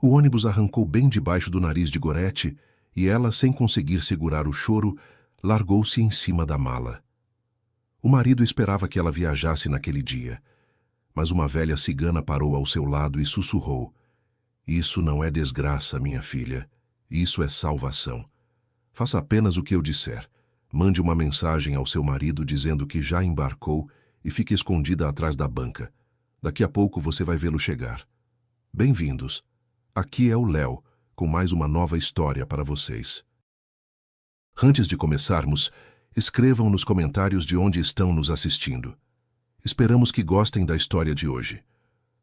O ônibus arrancou bem debaixo do nariz de Gorete e ela, sem conseguir segurar o choro, largou-se em cima da mala. O marido esperava que ela viajasse naquele dia, mas uma velha cigana parou ao seu lado e sussurrou: "Isso não é desgraça, minha filha. Isso é salvação. Faça apenas o que eu disser. Mande uma mensagem ao seu marido dizendo que já embarcou e fique escondida atrás da banca. Daqui a pouco você vai vê-lo chegar. Bem-vindos. Aqui é o Léo, com mais uma nova história para vocês." Antes de começarmos, escrevam nos comentários de onde estão nos assistindo. Esperamos que gostem da história de hoje.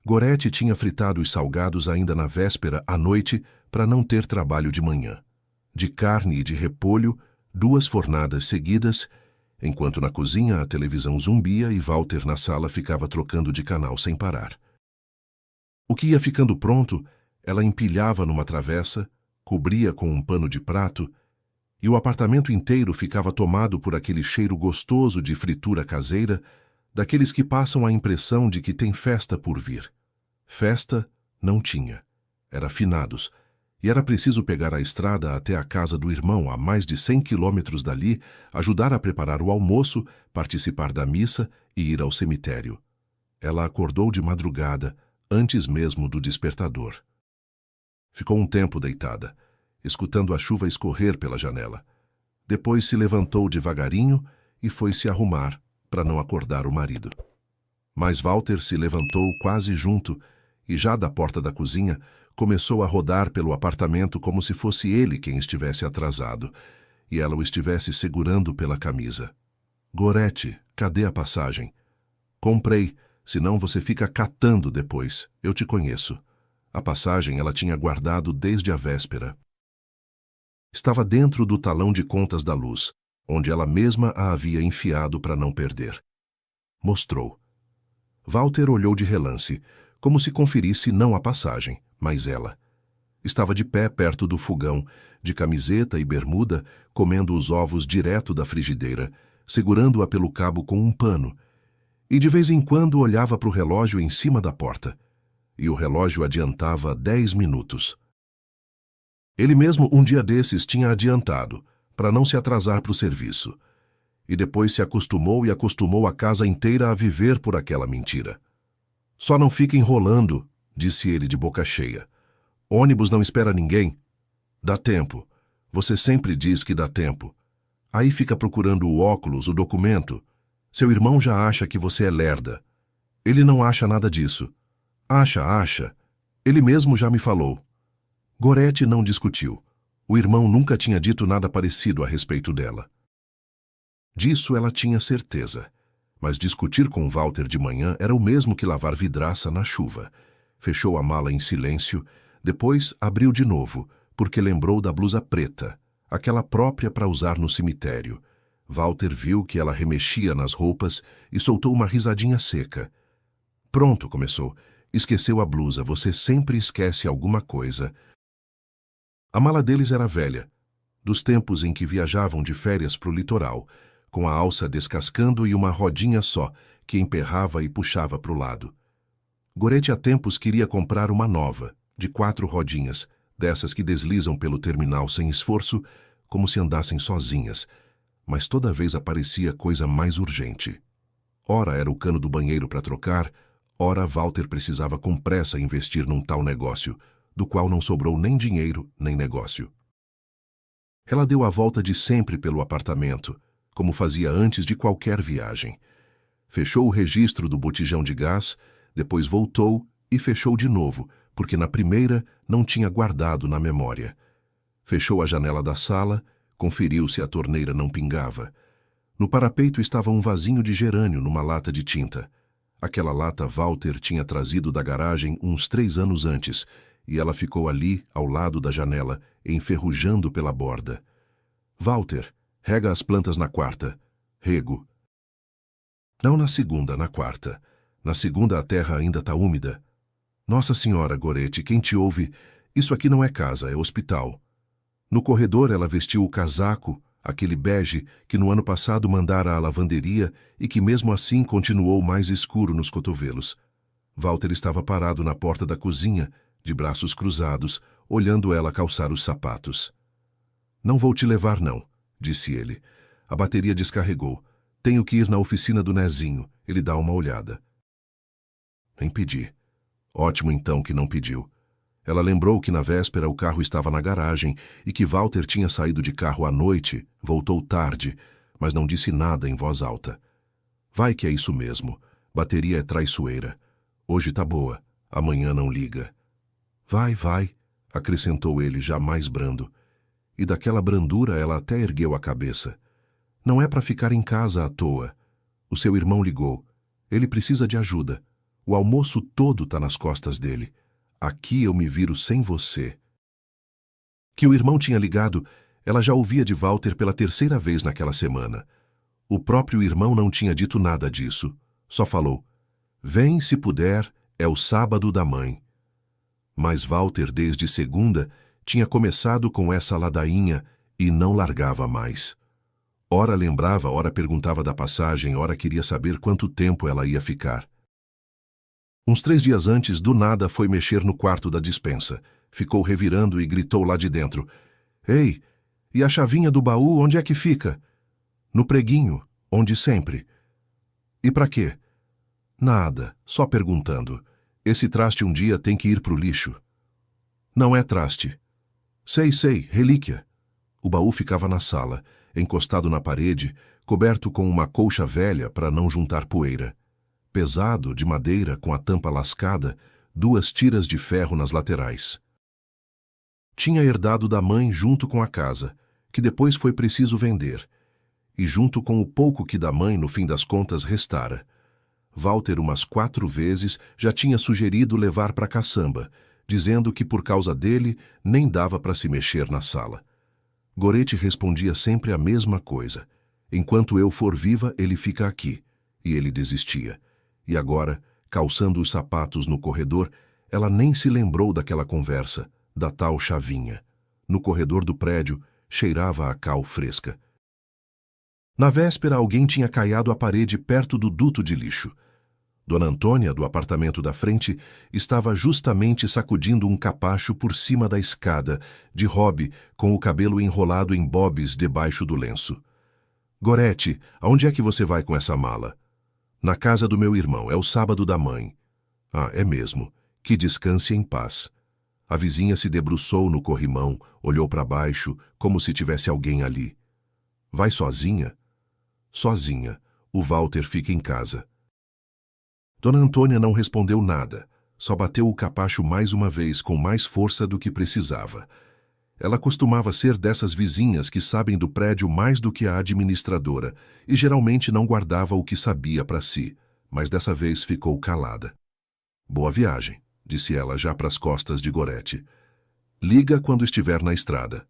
Gorete tinha fritado os salgados ainda na véspera à noite para não ter trabalho de manhã. De carne e de repolho, 2 fornadas seguidas, enquanto na cozinha a televisão zumbia e Walter na sala ficava trocando de canal sem parar. O que ia ficando pronto, ela empilhava numa travessa, cobria com um pano de prato, e o apartamento inteiro ficava tomado por aquele cheiro gostoso de fritura caseira, daqueles que passam a impressão de que tem festa por vir. Festa não tinha. Era finados, e era preciso pegar a estrada até a casa do irmão, a mais de 100 quilômetros dali, ajudar a preparar o almoço, participar da missa e ir ao cemitério. Ela acordou de madrugada, antes mesmo do despertador. Ficou um tempo deitada, escutando a chuva escorrer pela janela. Depois se levantou devagarinho e foi se arrumar para não acordar o marido. Mas Walter se levantou quase junto e, já da porta da cozinha, começou a rodar pelo apartamento como se fosse ele quem estivesse atrasado e ela o estivesse segurando pela camisa. "Gorete, cadê a passagem?" "Comprei, senão você fica catando depois. Eu te conheço." A passagem ela tinha guardado desde a véspera. Estava dentro do talão de contas da luz, onde ela mesma a havia enfiado para não perder. Mostrou. Walter olhou de relance, como se conferisse não a passagem, mas ela. Estava de pé perto do fogão, de camiseta e bermuda, comendo os ovos direto da frigideira, segurando-a pelo cabo com um pano, e de vez em quando olhava para o relógio em cima da porta. E o relógio adiantava 10 minutos. Ele mesmo um dia desses tinha adiantado, para não se atrasar para o serviço. E depois se acostumou e acostumou a casa inteira a viver por aquela mentira. "Só não fica enrolando", disse ele de boca cheia. "Ônibus não espera ninguém." "Dá tempo. Você sempre diz que dá tempo. Aí fica procurando o óculos, o documento. Seu irmão já acha que você é lerda. Ele não acha nada disso." Acha. Ele mesmo já me falou." Gorete não discutiu. O irmão nunca tinha dito nada parecido a respeito dela. Disso ela tinha certeza. Mas discutir com Walter de manhã era o mesmo que lavar vidraça na chuva. Fechou a mala em silêncio, depois abriu de novo, porque lembrou da blusa preta, aquela própria para usar no cemitério. Walter viu que ela remexia nas roupas e soltou uma risadinha seca. "Pronto", começou. "Esqueceu a blusa, você sempre esquece alguma coisa." A mala deles era velha, dos tempos em que viajavam de férias para o litoral, com a alça descascando e uma rodinha só, que emperrava e puxava para o lado. Gorete há tempos queria comprar uma nova, de 4 rodinhas, dessas que deslizam pelo terminal sem esforço, como se andassem sozinhas, mas toda vez aparecia coisa mais urgente. Ora era o cano do banheiro para trocar, ora Walter precisava com pressa investir num tal negócio, do qual não sobrou nem dinheiro nem negócio. Ela deu a volta de sempre pelo apartamento, como fazia antes de qualquer viagem. Fechou o registro do botijão de gás, depois voltou e fechou de novo, porque na primeira não tinha guardado na memória. Fechou a janela da sala, conferiu se a torneira não pingava. No parapeito estava um vasinho de gerânio numa lata de tinta. Aquela lata Walter tinha trazido da garagem uns 3 anos antes, e ela ficou ali, ao lado da janela, enferrujando pela borda. "Walter, rega as plantas na quarta." "Rego." "Não na segunda, na quarta. Na segunda a terra ainda está úmida." "Nossa Senhora, Gorete, quem te ouve? Isso aqui não é casa, é hospital." No corredor ela vestiu o casaco, aquele bege que no ano passado mandara à lavanderia e que mesmo assim continuou mais escuro nos cotovelos. Walter estava parado na porta da cozinha, de braços cruzados, olhando ela calçar os sapatos. Não vou te levar, não, disse ele. A bateria descarregou. Tenho que ir na oficina do Nezinho. Ele dá uma olhada. Nem pedi. Ótimo, então, que não pediu. Ela lembrou que na véspera o carro estava na garagem e que Walter tinha saído de carro à noite, voltou tarde, mas não disse nada em voz alta. Vai que é isso mesmo. Bateria é traiçoeira. Hoje tá boa, amanhã não liga. Vai, acrescentou ele já mais brando. E daquela brandura ela até ergueu a cabeça. Não é para ficar em casa à toa. O seu irmão ligou. Ele precisa de ajuda. O almoço todo tá nas costas dele. Aqui eu me viro sem você. Que o irmão tinha ligado, ela já ouvia de Walter pela terceira vez naquela semana. O próprio irmão não tinha dito nada disso. Só falou, vem se puder, é o sábado da mãe. Mas Walter, desde segunda, tinha começado com essa ladainha e não largava mais. Ora lembrava, ora perguntava da passagem, ora queria saber quanto tempo ela ia ficar. Uns 3 dias antes, do nada, foi mexer no quarto da despensa. Ficou revirando e gritou lá de dentro. Ei, e a chavinha do baú, onde é que fica? No preguinho, onde sempre. E pra quê? Nada, só perguntando. Esse traste um dia tem que ir pro lixo. Não é traste. Sei, relíquia. O baú ficava na sala, encostado na parede, coberto com uma colcha velha para não juntar poeira. Pesado, de madeira, com a tampa lascada, 2 tiras de ferro nas laterais. Tinha herdado da mãe junto com a casa, que depois foi preciso vender, e junto com o pouco que da mãe, no fim das contas, restara. Walter, umas 4 vezes, já tinha sugerido levar para caçamba, dizendo que por causa dele nem dava para se mexer na sala. Gorete respondia sempre a mesma coisa. Enquanto eu for viva, ele fica aqui. E ele desistia. E agora, calçando os sapatos no corredor, ela nem se lembrou daquela conversa, da tal chavinha. No corredor do prédio, cheirava a cal fresca. Na véspera, alguém tinha caiado a parede perto do duto de lixo. Dona Antônia, do apartamento da frente, estava justamente sacudindo um capacho por cima da escada, de hobby, com o cabelo enrolado em bobs debaixo do lenço. Gorete, aonde é que você vai com essa mala? Na casa do meu irmão, é o sábado da mãe. Ah, é mesmo. Que descanse em paz. A vizinha se debruçou no corrimão, olhou para baixo, como se tivesse alguém ali. Vai sozinha? Sozinha. O Walter fica em casa. Dona Antônia não respondeu nada, só bateu o capacho mais uma vez com mais força do que precisava. Ela costumava ser dessas vizinhas que sabem do prédio mais do que a administradora e geralmente não guardava o que sabia para si, mas dessa vez ficou calada. Boa viagem, disse ela já para as costas de Gorete. Liga quando estiver na estrada.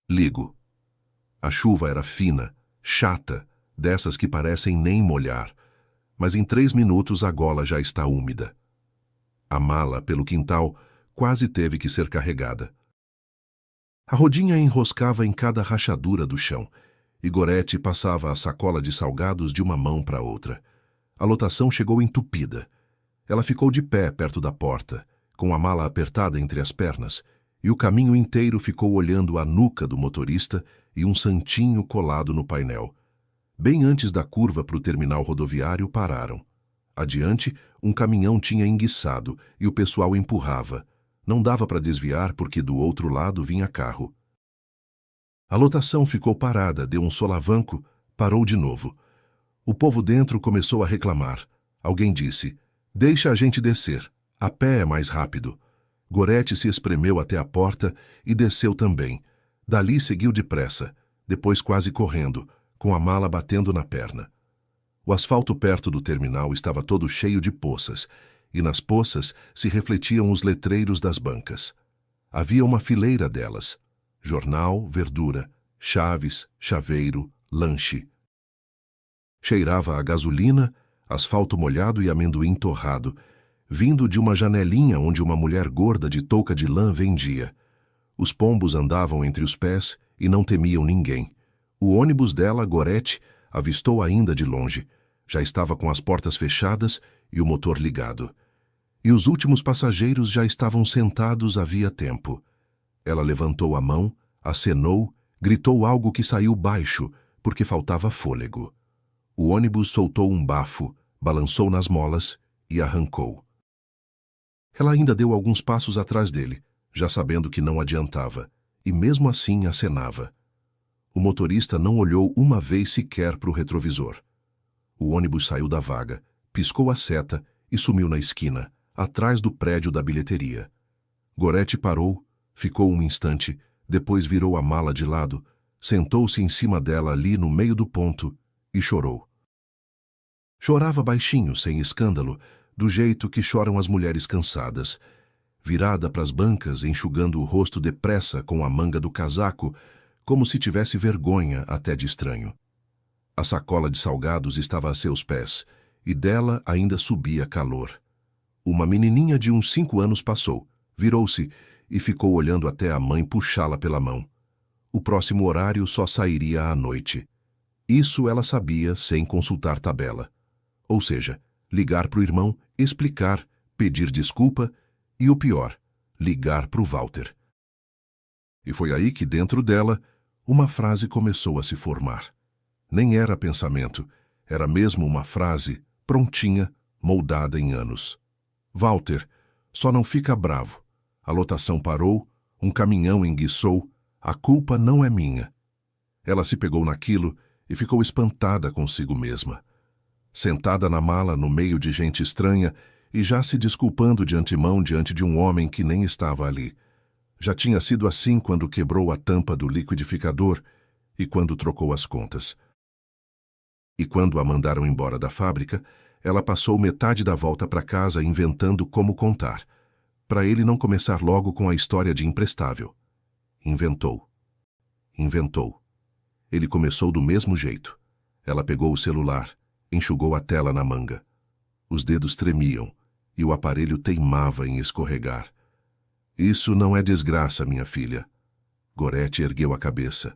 Ligo. A chuva era fina, chata, dessas que parecem nem molhar. Mas em 3 minutos a gola já está úmida. A mala, pelo quintal, quase teve que ser carregada. A rodinha enroscava em cada rachadura do chão, e Gorete passava a sacola de salgados de uma mão para outra. A lotação chegou entupida. Ela ficou de pé perto da porta, com a mala apertada entre as pernas, e o caminho inteiro ficou olhando a nuca do motorista e um santinho colado no painel. Bem antes da curva para o terminal rodoviário, pararam. Adiante, um caminhão tinha enguiçado e o pessoal empurrava. Não dava para desviar porque do outro lado vinha carro. A lotação ficou parada, deu um solavanco, parou de novo. O povo dentro começou a reclamar. Alguém disse, deixa a gente descer, a pé é mais rápido. Gorete se espremeu até a porta e desceu também. Dali seguiu depressa, depois quase correndo, com a mala batendo na perna. O asfalto perto do terminal estava todo cheio de poças, e nas poças se refletiam os letreiros das bancas. Havia uma fileira delas: jornal, verdura, chaves, chaveiro, lanche. Cheirava a gasolina, asfalto molhado e amendoim torrado, vindo de uma janelinha onde uma mulher gorda de touca de lã vendia. Os pombos andavam entre os pés e não temiam ninguém. O ônibus dela, Gorete, avistou ainda de longe. Já estava com as portas fechadas e o motor ligado. e os últimos passageiros já estavam sentados havia tempo. Ela levantou a mão, acenou, gritou algo que saiu baixo, porque faltava fôlego. O ônibus soltou um bafo, balançou nas molas e arrancou. Ela ainda deu alguns passos atrás dele, já sabendo que não adiantava, e mesmo assim acenava. O motorista não olhou uma vez sequer para o retrovisor. O ônibus saiu da vaga, piscou a seta e sumiu na esquina, atrás do prédio da bilheteria. Gorete parou, ficou um instante, depois virou a mala de lado, sentou-se em cima dela ali no meio do ponto e chorou. Chorava baixinho, sem escândalo, do jeito que choram as mulheres cansadas, virada para as bancas, enxugando o rosto depressa com a manga do casaco, como se tivesse vergonha até de estranho. A sacola de salgados estava a seus pés, e dela ainda subia calor. Uma menininha de uns 5 anos passou, virou-se e ficou olhando até a mãe puxá-la pela mão. O próximo horário só sairia à noite. Isso ela sabia sem consultar tabela. Ou seja, ligar para o irmão, explicar, pedir desculpa e, o pior, ligar para o Walter. E foi aí que, dentro dela, uma frase começou a se formar. Nem era pensamento, era mesmo uma frase, prontinha, moldada em anos. Walter, só não fica bravo. A lotação parou, um caminhão enguiçou, a culpa não é minha. Ela se pegou naquilo e ficou espantada consigo mesma. Sentada na mala no meio de gente estranha e já se desculpando de antemão diante de um homem que nem estava ali. Já tinha sido assim quando quebrou a tampa do liquidificador e quando trocou as contas. E quando a mandaram embora da fábrica, ela passou metade da volta para casa inventando como contar, para ele não começar logo com a história de imprestável. Inventou. Inventou. Ele começou do mesmo jeito. Ela pegou o celular, enxugou a tela na manga. Os dedos tremiam e o aparelho teimava em escorregar. Isso não é desgraça, minha filha. Gorete ergueu a cabeça.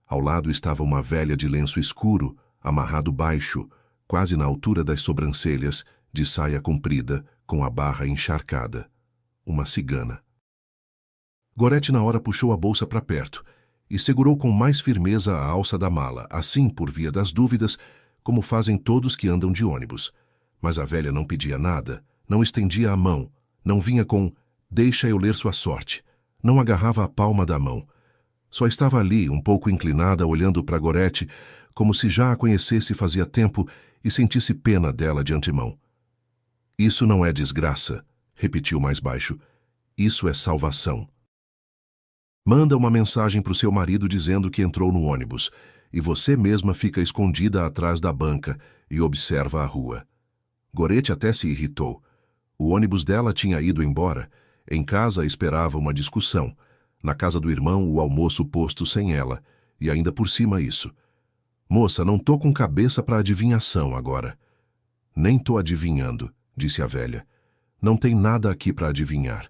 Ao lado estava uma velha de lenço escuro, amarrado baixo, quase na altura das sobrancelhas, de saia comprida, com a barra encharcada. Uma cigana. Gorete na hora puxou a bolsa para perto e segurou com mais firmeza a alça da mala, assim, por via das dúvidas, como fazem todos que andam de ônibus. Mas a velha não pedia nada, não estendia a mão, não vinha com "deixa eu ler sua sorte", não agarrava a palma da mão. Só estava ali, um pouco inclinada, olhando para Gorete, como se já a conhecesse fazia tempo e sentisse pena dela de antemão. Isso não é desgraça, repetiu mais baixo. Isso é salvação. Manda uma mensagem para o seu marido dizendo que entrou no ônibus, e você mesma fica escondida atrás da banca e observa a rua. Gorete até se irritou. O ônibus dela tinha ido embora. Em casa esperava uma discussão. Na casa do irmão, o almoço posto sem ela. E ainda por cima isso. Moça, não tô com cabeça para adivinhação agora. Nem tô adivinhando, disse a velha. Não tem nada aqui para adivinhar.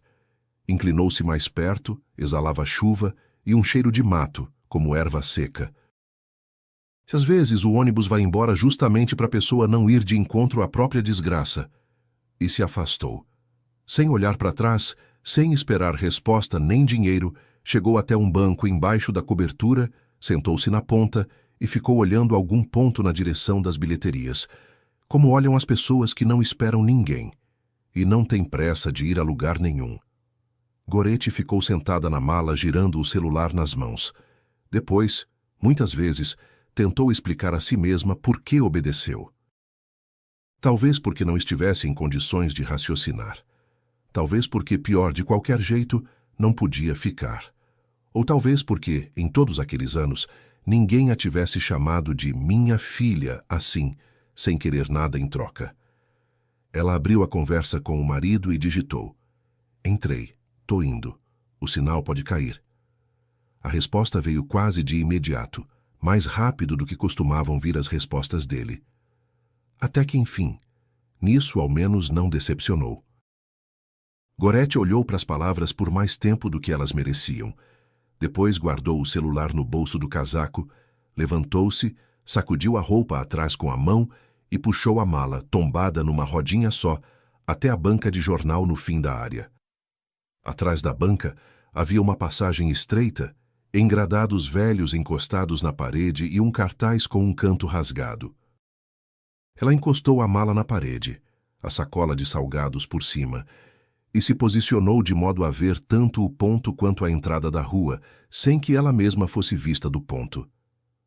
Inclinou-se mais perto, exalava chuva e um cheiro de mato, como erva seca. Se às vezes o ônibus vai embora justamente para a pessoa não ir de encontro à própria desgraça. E se afastou. Sem olhar para trás, sem esperar resposta nem dinheiro, chegou até um banco embaixo da cobertura, sentou-se na ponta e ficou olhando algum ponto na direção das bilheterias, como olham as pessoas que não esperam ninguém e não têm pressa de ir a lugar nenhum. Gorete ficou sentada na mala girando o celular nas mãos. Depois, muitas vezes, tentou explicar a si mesma por que obedeceu. Talvez porque não estivesse em condições de raciocinar. Talvez porque, pior de qualquer jeito, não podia ficar. Ou talvez porque, em todos aqueles anos, ninguém a tivesse chamado de minha filha assim, sem querer nada em troca. Ela abriu a conversa com o marido e digitou: "Entrei, tô indo. O sinal pode cair." A resposta veio quase de imediato, mais rápido do que costumavam vir as respostas dele. Até que, enfim, nisso ao menos não decepcionou. Gorete olhou para as palavras por mais tempo do que elas mereciam. Depois guardou o celular no bolso do casaco, levantou-se, sacudiu a roupa atrás com a mão e puxou a mala, tombada numa rodinha só, até a banca de jornal no fim da área. Atrás da banca havia uma passagem estreita, engradados velhos encostados na parede e um cartaz com um canto rasgado. Ela encostou a mala na parede, a sacola de salgados por cima, e se posicionou de modo a ver tanto o ponto quanto a entrada da rua, sem que ela mesma fosse vista do ponto.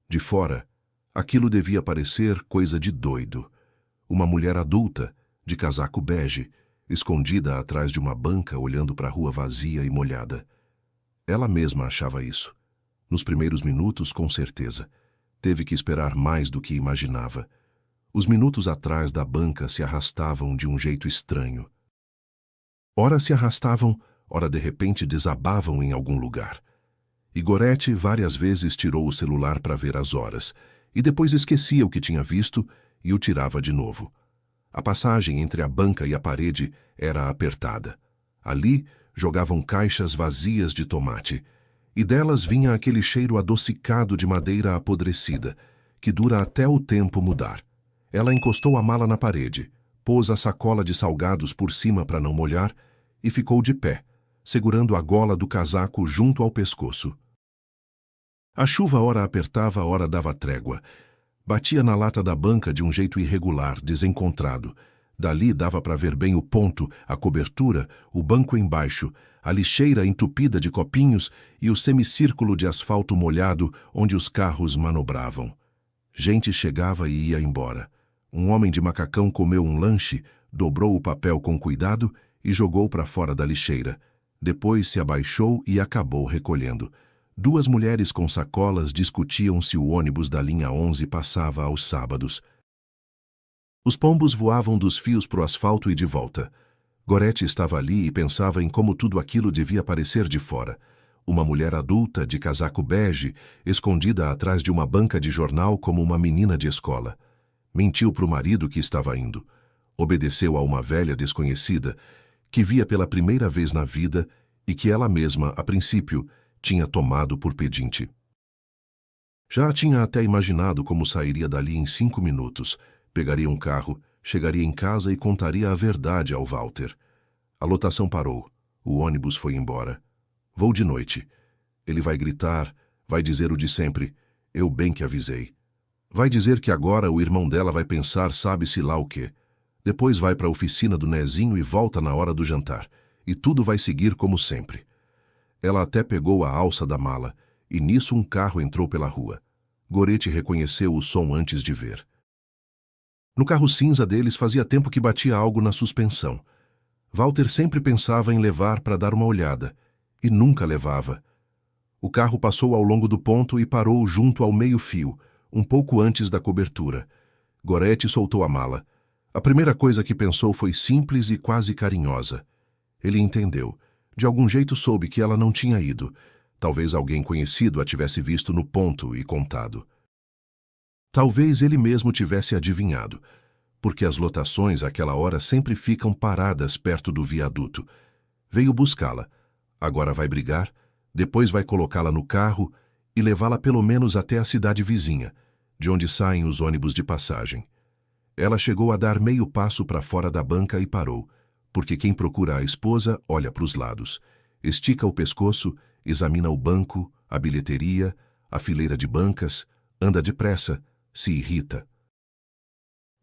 De fora, aquilo devia parecer coisa de doido. Uma mulher adulta, de casaco bege, escondida atrás de uma banca olhando para a rua vazia e molhada. Ela mesma achava isso. Nos primeiros minutos, com certeza. Teve que esperar mais do que imaginava. Os minutos atrás da banca se arrastavam de um jeito estranho. Ora se arrastavam, ora de repente desabavam em algum lugar. E Gorete várias vezes tirou o celular para ver as horas, e depois esquecia o que tinha visto e o tirava de novo. A passagem entre a banca e a parede era apertada. Ali jogavam caixas vazias de tomate, e delas vinha aquele cheiro adocicado de madeira apodrecida, que dura até o tempo mudar. Ela encostou a mala na parede, pôs a sacola de salgados por cima para não molhar e ficou de pé, segurando a gola do casaco junto ao pescoço. A chuva ora apertava, ora dava trégua. Batia na lata da banca de um jeito irregular, desencontrado. Dali dava para ver bem o ponto, a cobertura, o banco embaixo, a lixeira entupida de copinhos e o semicírculo de asfalto molhado onde os carros manobravam. Gente chegava e ia embora. Um homem de macacão comeu um lanche, dobrou o papel com cuidado e jogou para fora da lixeira. Depois se abaixou e acabou recolhendo. Duas mulheres com sacolas discutiam se o ônibus da linha 11 passava aos sábados. Os pombos voavam dos fios pro asfalto e de volta. Gorete estava ali e pensava em como tudo aquilo devia parecer de fora. Uma mulher adulta, de casaco bege, escondida atrás de uma banca de jornal como uma menina de escola. Mentiu pro marido que estava indo. Obedeceu a uma velha desconhecida, que via pela primeira vez na vida e que ela mesma, a princípio, tinha tomado por pedinte. Já tinha até imaginado como sairia dali em 5 minutos, pegaria um carro, chegaria em casa e contaria a verdade ao Walter. A lotação parou, o ônibus foi embora. Vou de noite. Ele vai gritar, vai dizer o de sempre, eu bem que avisei. Vai dizer que agora o irmão dela vai pensar sabe-se lá o quê. Depois vai para a oficina do Nezinho e volta na hora do jantar, e tudo vai seguir como sempre. Ela até pegou a alça da mala, e nisso um carro entrou pela rua. Gorete reconheceu o som antes de ver. No carro cinza deles fazia tempo que batia algo na suspensão. Walter sempre pensava em levar para dar uma olhada, e nunca levava. O carro passou ao longo do ponto e parou junto ao meio-fio, um pouco antes da cobertura. Gorete soltou a mala. A primeira coisa que pensou foi simples e quase carinhosa. Ele entendeu. De algum jeito soube que ela não tinha ido. Talvez alguém conhecido a tivesse visto no ponto e contado. Talvez ele mesmo tivesse adivinhado, porque as lotações àquela hora sempre ficam paradas perto do viaduto. Veio buscá-la. Agora vai brigar, depois vai colocá-la no carro e levá-la pelo menos até a cidade vizinha, de onde saem os ônibus de passagem. Ela chegou a dar meio passo para fora da banca e parou, porque quem procura a esposa olha para os lados, estica o pescoço, examina o banco, a bilheteria, a fileira de bancas, anda depressa, se irrita.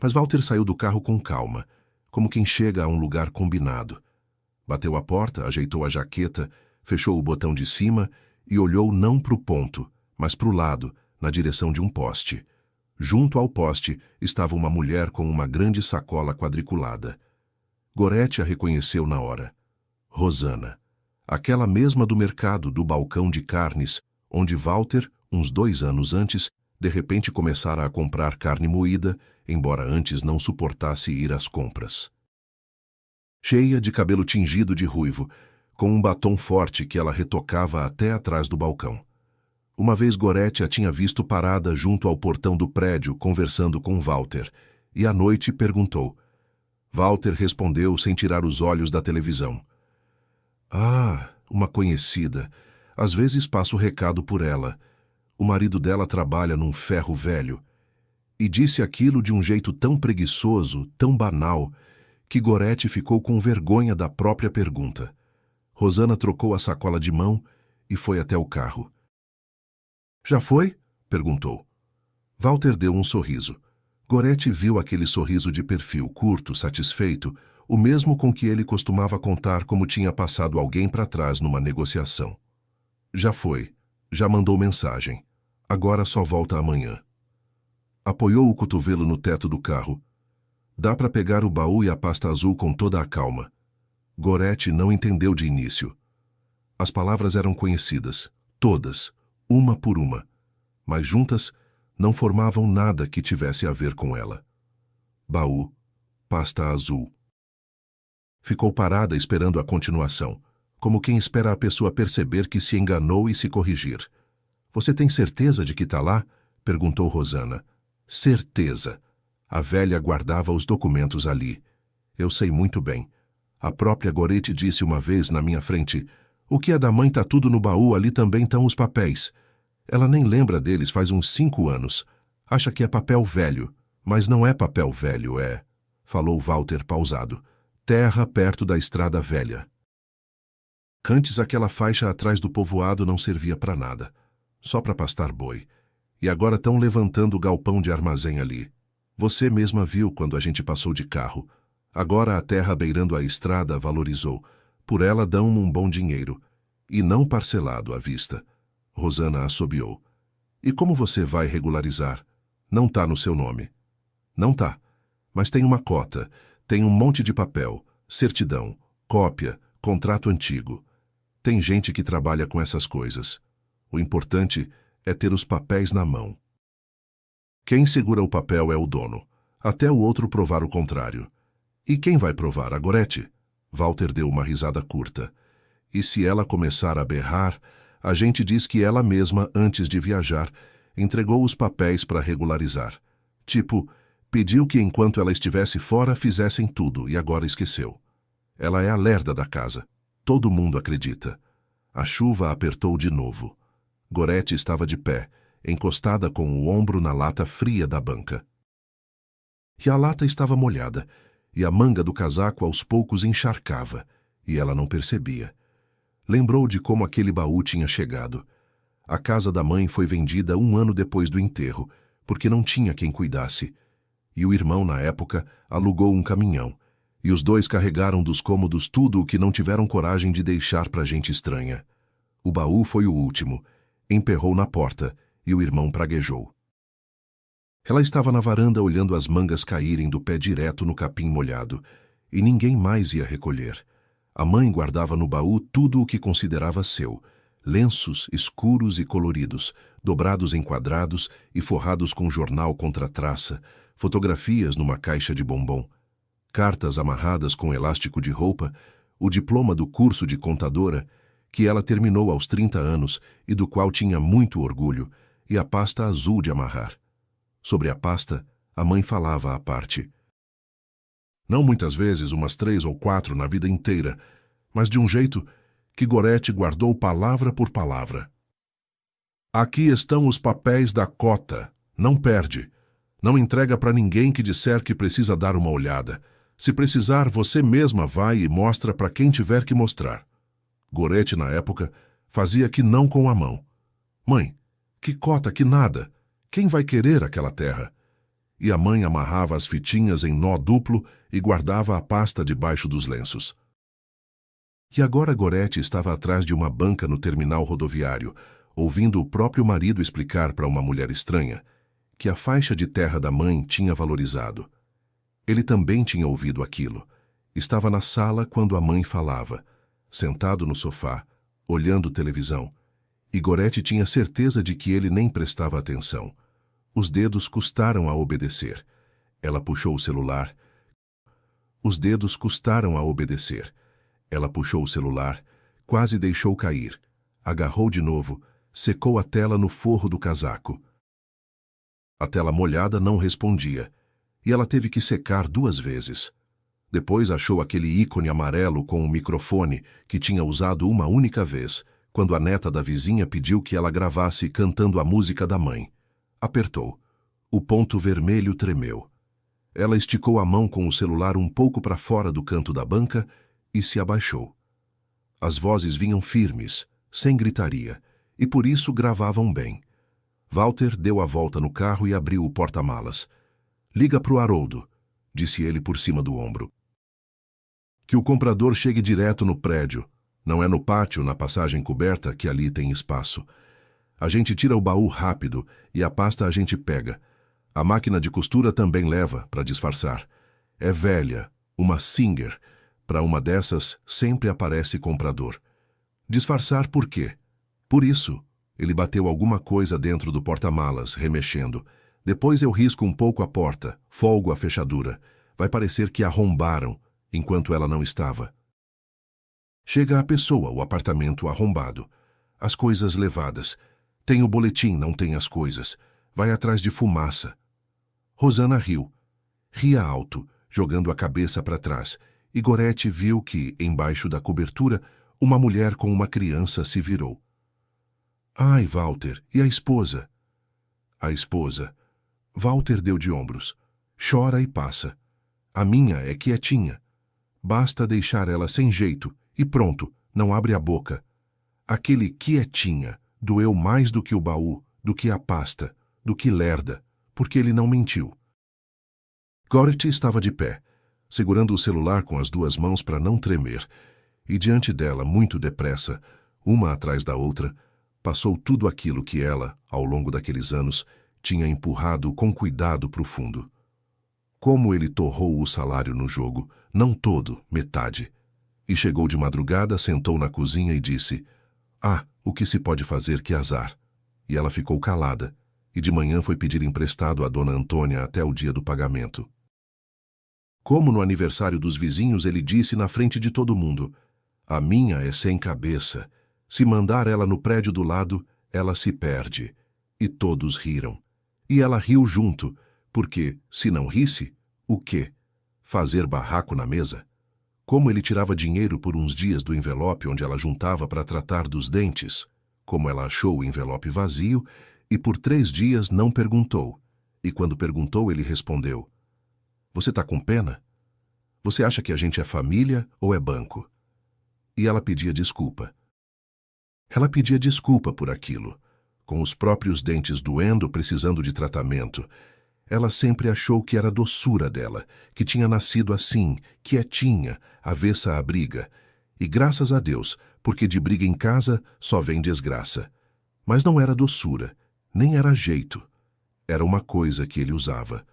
Mas Walter saiu do carro com calma, como quem chega a um lugar combinado. Bateu a porta, ajeitou a jaqueta, fechou o botão de cima e olhou não para o ponto, mas para o lado, na direção de um poste. Junto ao poste estava uma mulher com uma grande sacola quadriculada. Gorete a reconheceu na hora. Rosana. Aquela mesma do mercado, do balcão de carnes, onde Walter, uns 2 anos antes, de repente começara a comprar carne moída, embora antes não suportasse ir às compras. Cheia de cabelo tingido de ruivo, com um batom forte que ela retocava até atrás do balcão. Uma vez Gorete a tinha visto parada junto ao portão do prédio conversando com Walter, e à noite perguntou. Walter respondeu sem tirar os olhos da televisão. Ah, uma conhecida. Às vezes passo recado por ela. O marido dela trabalha num ferro velho. E disse aquilo de um jeito tão preguiçoso, tão banal, que Gorete ficou com vergonha da própria pergunta. Rosana trocou a sacola de mão e foi até o carro. Já foi? Perguntou. Walter deu um sorriso. Gorete viu aquele sorriso de perfil curto, satisfeito, o mesmo com que ele costumava contar como tinha passado alguém para trás numa negociação. Já foi. Já mandou mensagem. Agora só volta amanhã. Apoiou o cotovelo no teto do carro. Dá para pegar o baú e a pasta azul com toda a calma. Gorete não entendeu de início. As palavras eram conhecidas, todas, uma por uma, mas juntas não formavam nada que tivesse a ver com ela. Baú, pasta azul. Ficou parada esperando a continuação, como quem espera a pessoa perceber que se enganou e se corrigir. Você tem certeza de que está lá? Perguntou Rosana. Certeza. A velha guardava os documentos ali. Eu sei muito bem. A própria Gorete disse uma vez na minha frente: o que é da mãe tá tudo no baú, ali também estão os papéis. Ela nem lembra deles faz uns 5 anos. Acha que é papel velho, mas não é papel velho, é, falou Walter pausado, terra perto da estrada velha. Antes aquela faixa atrás do povoado não servia para nada, só para pastar boi. E agora estão levantando o galpão de armazém ali. Você mesma viu quando a gente passou de carro. Agora a terra beirando a estrada valorizou. Por ela dão um bom dinheiro. E não parcelado à vista. Rosana assobiou. E como você vai regularizar? Não tá no seu nome. Não tá. Mas tem uma cota, tem um monte de papel, certidão, cópia, contrato antigo. Tem gente que trabalha com essas coisas. O importante é ter os papéis na mão. Quem segura o papel é o dono, até o outro provar o contrário. E quem vai provar, a Gorete? Walter deu uma risada curta. E se ela começar a berrar, a gente diz que ela mesma, antes de viajar, entregou os papéis para regularizar. Tipo, pediu que enquanto ela estivesse fora fizessem tudo e agora esqueceu. Ela é a lerda da casa. Todo mundo acredita. A chuva apertou de novo. Gorete estava de pé, encostada com o ombro na lata fria da banca. E a lata estava molhada, e a manga do casaco aos poucos encharcava, e ela não percebia. Lembrou de como aquele baú tinha chegado. A casa da mãe foi vendida 1 ano depois do enterro, porque não tinha quem cuidasse. E o irmão, na época, alugou um caminhão, e os dois carregaram dos cômodos tudo o que não tiveram coragem de deixar para gente estranha. O baú foi o último. Emperrou na porta, e o irmão praguejou. Ela estava na varanda olhando as mangas caírem do pé direto no capim molhado, e ninguém mais ia recolher. A mãe guardava no baú tudo o que considerava seu, lenços escuros e coloridos, dobrados em quadrados e forrados com jornal contra traça, fotografias numa caixa de bombom, cartas amarradas com elástico de roupa, o diploma do curso de contadora, que ela terminou aos 30 anos e do qual tinha muito orgulho, e a pasta azul de amarrar. Sobre a pasta, a mãe falava à parte. Não muitas vezes, umas 3 ou 4 na vida inteira, mas de um jeito que Gorete guardou palavra por palavra. Aqui estão os papéis da cota. Não perde. Não entrega para ninguém que disser que precisa dar uma olhada. Se precisar, você mesma vai e mostra para quem tiver que mostrar. Gorete, na época, fazia que não com a mão. Mãe, que cota, que nada. Quem vai querer aquela terra? E a mãe amarrava as fitinhas em nó duplo e guardava a pasta debaixo dos lenços. E agora Gorete estava atrás de uma banca no terminal rodoviário, ouvindo o próprio marido explicar para uma mulher estranha que a faixa de terra da mãe tinha valorizado. Ele também tinha ouvido aquilo. Estava na sala quando a mãe falava, sentado no sofá, olhando televisão, e Gorete tinha certeza de que ele nem prestava atenção. Os dedos custaram a obedecer. Ela puxou o celular. Os dedos custaram a obedecer. Ela puxou o celular, quase deixou cair. Agarrou de novo, secou a tela no forro do casaco. A tela molhada não respondia, e ela teve que secar 2 vezes. Depois achou aquele ícone amarelo com um microfone que tinha usado uma única vez, quando a neta da vizinha pediu que ela gravasse cantando a música da mãe. Apertou. O ponto vermelho tremeu. Ela esticou a mão com o celular um pouco para fora do canto da banca e se abaixou. As vozes vinham firmes, sem gritaria, e por isso gravavam bem. Walter deu a volta no carro e abriu o porta-malas. "Liga pro Haroldo", disse ele por cima do ombro. "Que o comprador chegue direto no prédio. Não é no pátio, na passagem coberta, que ali tem espaço. A gente tira o baú rápido e a pasta a gente pega. A máquina de costura também leva, para disfarçar. É velha, uma Singer. Para uma dessas, sempre aparece comprador. Disfarçar por quê? Por isso." Ele bateu alguma coisa dentro do porta-malas, remexendo. "Depois eu risco um pouco a porta, folgo a fechadura. Vai parecer que arrombaram, enquanto ela não estava." Chega a pessoa, o apartamento arrombado. As coisas levadas. Tem o boletim, não tem as coisas. Vai atrás de fumaça. Rosana riu. Ria alto, jogando a cabeça para trás, e Gorete viu que, embaixo da cobertura, uma mulher com uma criança se virou. "Ai, Walter, e a esposa?" "A esposa." Walter deu de ombros. "Chora e passa. A minha é quietinha. Basta deixar ela sem jeito, e pronto, não abre a boca. Aquele quietinha doeu mais do que o baú, do que a pasta, do que Lerda, porque ele não mentiu." Gorete estava de pé, segurando o celular com as duas mãos para não tremer, e diante dela, muito depressa, uma atrás da outra, passou tudo aquilo que ela, ao longo daqueles anos, tinha empurrado com cuidado profundo. Como ele torrou o salário no jogo, não todo, metade. E chegou de madrugada, sentou na cozinha e disse: "Ah, o que se pode fazer, que azar." E ela ficou calada, e de manhã foi pedir emprestado a dona Antônia até o dia do pagamento. Como no aniversário dos vizinhos, ele disse na frente de todo mundo: "A minha é sem cabeça. Se mandar ela no prédio do lado, ela se perde." E todos riram. E ela riu junto, porque, se não risse, o quê? Fazer barraco na mesa? Como ele tirava dinheiro por uns dias do envelope onde ela juntava para tratar dos dentes? Como ela achou o envelope vazio e por 3 dias não perguntou. E quando perguntou, ele respondeu: "Você tá com pena? Você acha que a gente é família ou é banco?" E ela pedia desculpa. Ela pedia desculpa por aquilo. Com os próprios dentes doendo, precisando de tratamento. Ela sempre achou que era doçura dela, que tinha nascido assim, quietinha, avessa à briga. E graças a Deus, porque de briga em casa só vem desgraça. Mas não era doçura, nem era jeito. Era uma coisa que ele usava,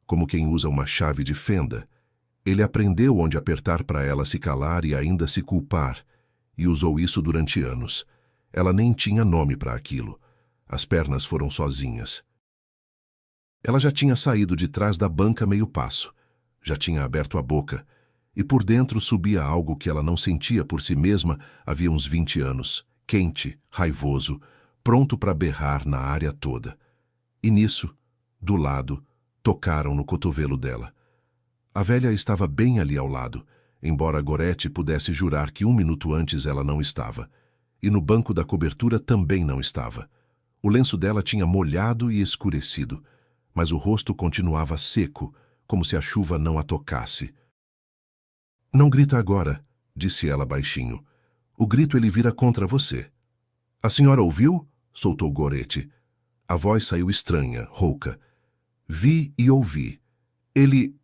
como quem usa uma chave de fenda. Ele aprendeu onde apertar para ela se calar e ainda se culpar, e usou isso durante anos. Ela nem tinha nome para aquilo. As pernas foram sozinhas. Ela já tinha saído de trás da banca meio passo. Já tinha aberto a boca. E por dentro subia algo que ela não sentia por si mesma havia uns 20 anos. Quente, raivoso, pronto para berrar na área toda. E nisso, do lado, tocaram no cotovelo dela. A velha estava bem ali ao lado, embora Gorete pudesse jurar que 1 minuto antes ela não estava. E no banco da cobertura também não estava. O lenço dela tinha molhado e escurecido, mas o rosto continuava seco, como se a chuva não a tocasse. "Não grita agora", disse ela baixinho. "O grito ele vira contra você." "A senhora ouviu?" soltou Gorete. A voz saiu estranha, rouca. "Vi e ouvi. Ele..."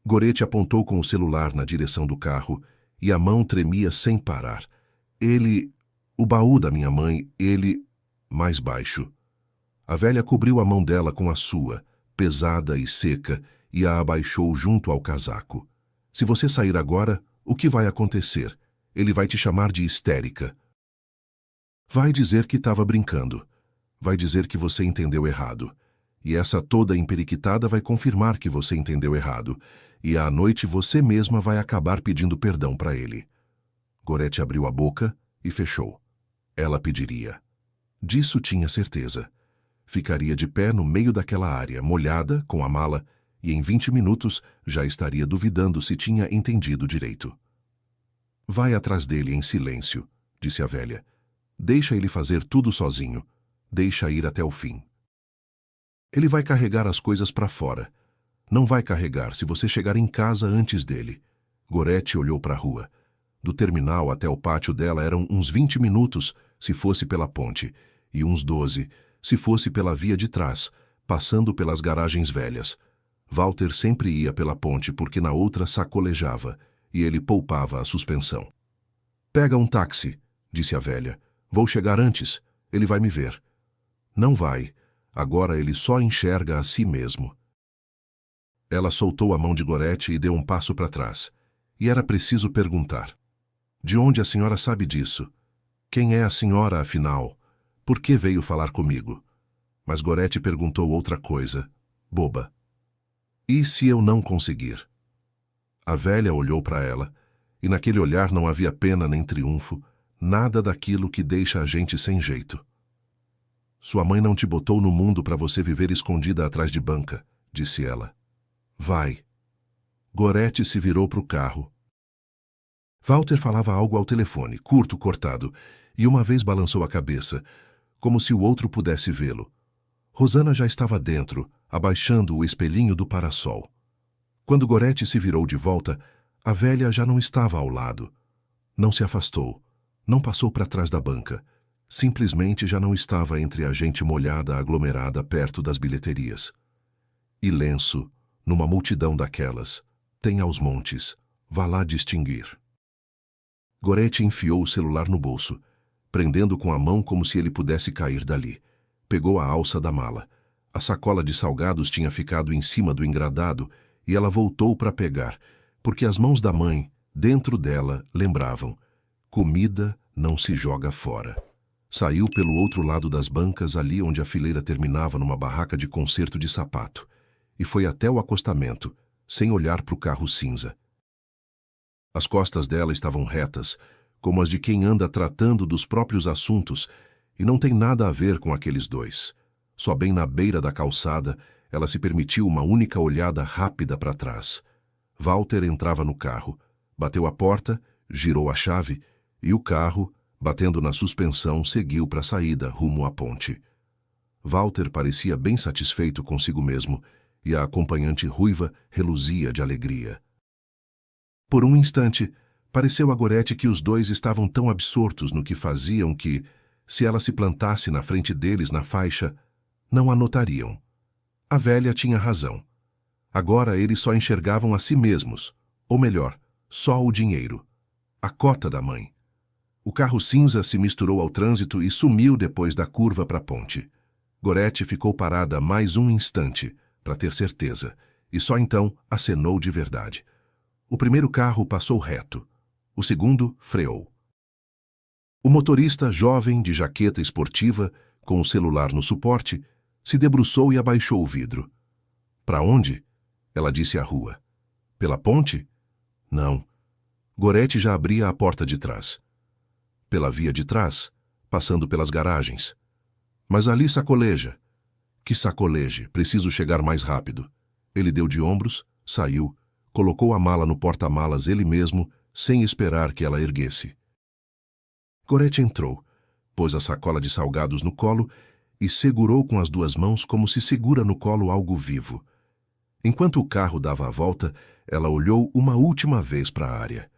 Gorete apontou com o celular na direção do carro, e a mão tremia sem parar. "Ele... o baú da minha mãe, ele..." Mais baixo. A velha cobriu a mão dela com a sua, pesada e seca, e a abaixou junto ao casaco. "Se você sair agora, o que vai acontecer? Ele vai te chamar de histérica. Vai dizer que estava brincando. Vai dizer que você entendeu errado. E essa toda emperiquitada vai confirmar que você entendeu errado. E à noite você mesma vai acabar pedindo perdão para ele." Gorete abriu a boca e fechou. Ela pediria. Disso tinha certeza. Ficaria de pé no meio daquela área, molhada, com a mala, e em 20 minutos já estaria duvidando se tinha entendido direito. "Vai atrás dele em silêncio", disse a velha. "Deixa ele fazer tudo sozinho. Deixa ir até o fim. Ele vai carregar as coisas para fora. Não vai carregar se você chegar em casa antes dele. Gorete olhou para a rua. Do terminal até o pátio dela eram uns 20 minutos, se fosse pela ponte, e uns 12, se fosse pela via de trás, passando pelas garagens velhas. Walter sempre ia pela ponte porque na outra sacolejava, e ele poupava a suspensão. Pega um táxi, disse a velha. Vou chegar antes. Ele vai me ver. Não vai. Agora ele só enxerga a si mesmo. Ela soltou a mão de Gorete e deu um passo para trás. E era preciso perguntar. De onde a senhora sabe disso? Quem é a senhora, afinal? Por que veio falar comigo? Mas Gorete perguntou outra coisa, boba. E se eu não conseguir? A velha olhou para ela, e naquele olhar não havia pena nem triunfo, nada daquilo que deixa a gente sem jeito. Sua mãe não te botou no mundo para você viver escondida atrás de banca, disse ela. Vai. Gorete se virou para o carro. Walter falava algo ao telefone, curto, cortado, e uma vez balançou a cabeça, como se o outro pudesse vê-lo. Rosana já estava dentro, abaixando o espelhinho do parasol. Quando Gorete se virou de volta, a velha já não estava ao lado. Não se afastou, não passou para trás da banca. Simplesmente já não estava entre a gente molhada aglomerada perto das bilheterias. E lenço, numa multidão daquelas, tem aos montes, vá lá distinguir. Gorete enfiou o celular no bolso, prendendo com a mão como se ele pudesse cair dali. Pegou a alça da mala. A sacola de salgados tinha ficado em cima do engradado e ela voltou para pegar, porque as mãos da mãe, dentro dela, lembravam: comida não se joga fora. Saiu pelo outro lado das bancas, ali onde a fileira terminava numa barraca de conserto de sapato, e foi até o acostamento, sem olhar para o carro cinza. As costas dela estavam retas, como as de quem anda tratando dos próprios assuntos, e não tem nada a ver com aqueles dois. Só bem na beira da calçada, ela se permitiu uma única olhada rápida para trás. Walter entrava no carro, bateu a porta, girou a chave, e o carro, batendo na suspensão, seguiu para a saída, rumo à ponte. Walter parecia bem satisfeito consigo mesmo, e a acompanhante ruiva reluzia de alegria. Por um instante, pareceu a Gorete que os dois estavam tão absortos no que faziam que, se ela se plantasse na frente deles na faixa, não a notariam. A velha tinha razão. Agora eles só enxergavam a si mesmos, ou melhor, só o dinheiro, a cota da mãe. O carro cinza se misturou ao trânsito e sumiu depois da curva para a ponte. Gorete ficou parada mais um instante, para ter certeza, e só então acenou de verdade. O primeiro carro passou reto. O segundo freou. O motorista, jovem, de jaqueta esportiva, com o celular no suporte, se debruçou e abaixou o vidro. Para onde? Ela disse à rua. Pela ponte? Não. Gorete já abria a porta de trás. Pela via de trás, passando pelas garagens. Mas ali sacoleja. Que sacoleje, preciso chegar mais rápido. Ele deu de ombros, saiu, colocou a mala no porta-malas ele mesmo, sem esperar que ela erguesse. Gorete entrou, pôs a sacola de salgados no colo e segurou com as duas mãos como se segura no colo algo vivo. Enquanto o carro dava a volta, ela olhou uma última vez para a área.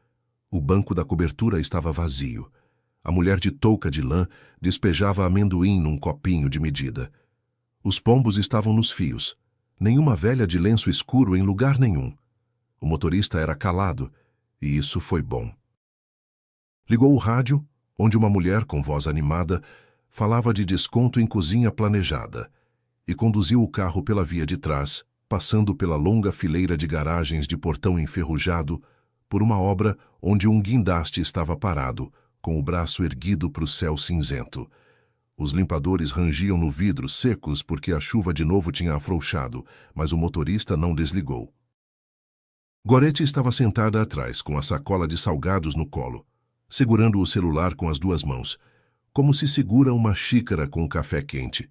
O banco da cobertura estava vazio. A mulher de touca de lã despejava amendoim num copinho de medida. Os pombos estavam nos fios. Nenhuma velha de lenço escuro em lugar nenhum. O motorista era calado, e isso foi bom. Ligou o rádio, onde uma mulher com voz animada falava de desconto em cozinha planejada, e conduziu o carro pela via de trás, passando pela longa fileira de garagens de portão enferrujado, por uma obra onde um guindaste estava parado, com o braço erguido para o céu cinzento. Os limpadores rangiam no vidro, secos porque a chuva de novo tinha afrouxado, mas o motorista não desligou. Gorete estava sentada atrás, com a sacola de salgados no colo, segurando o celular com as duas mãos, como se segura uma xícara com café quente.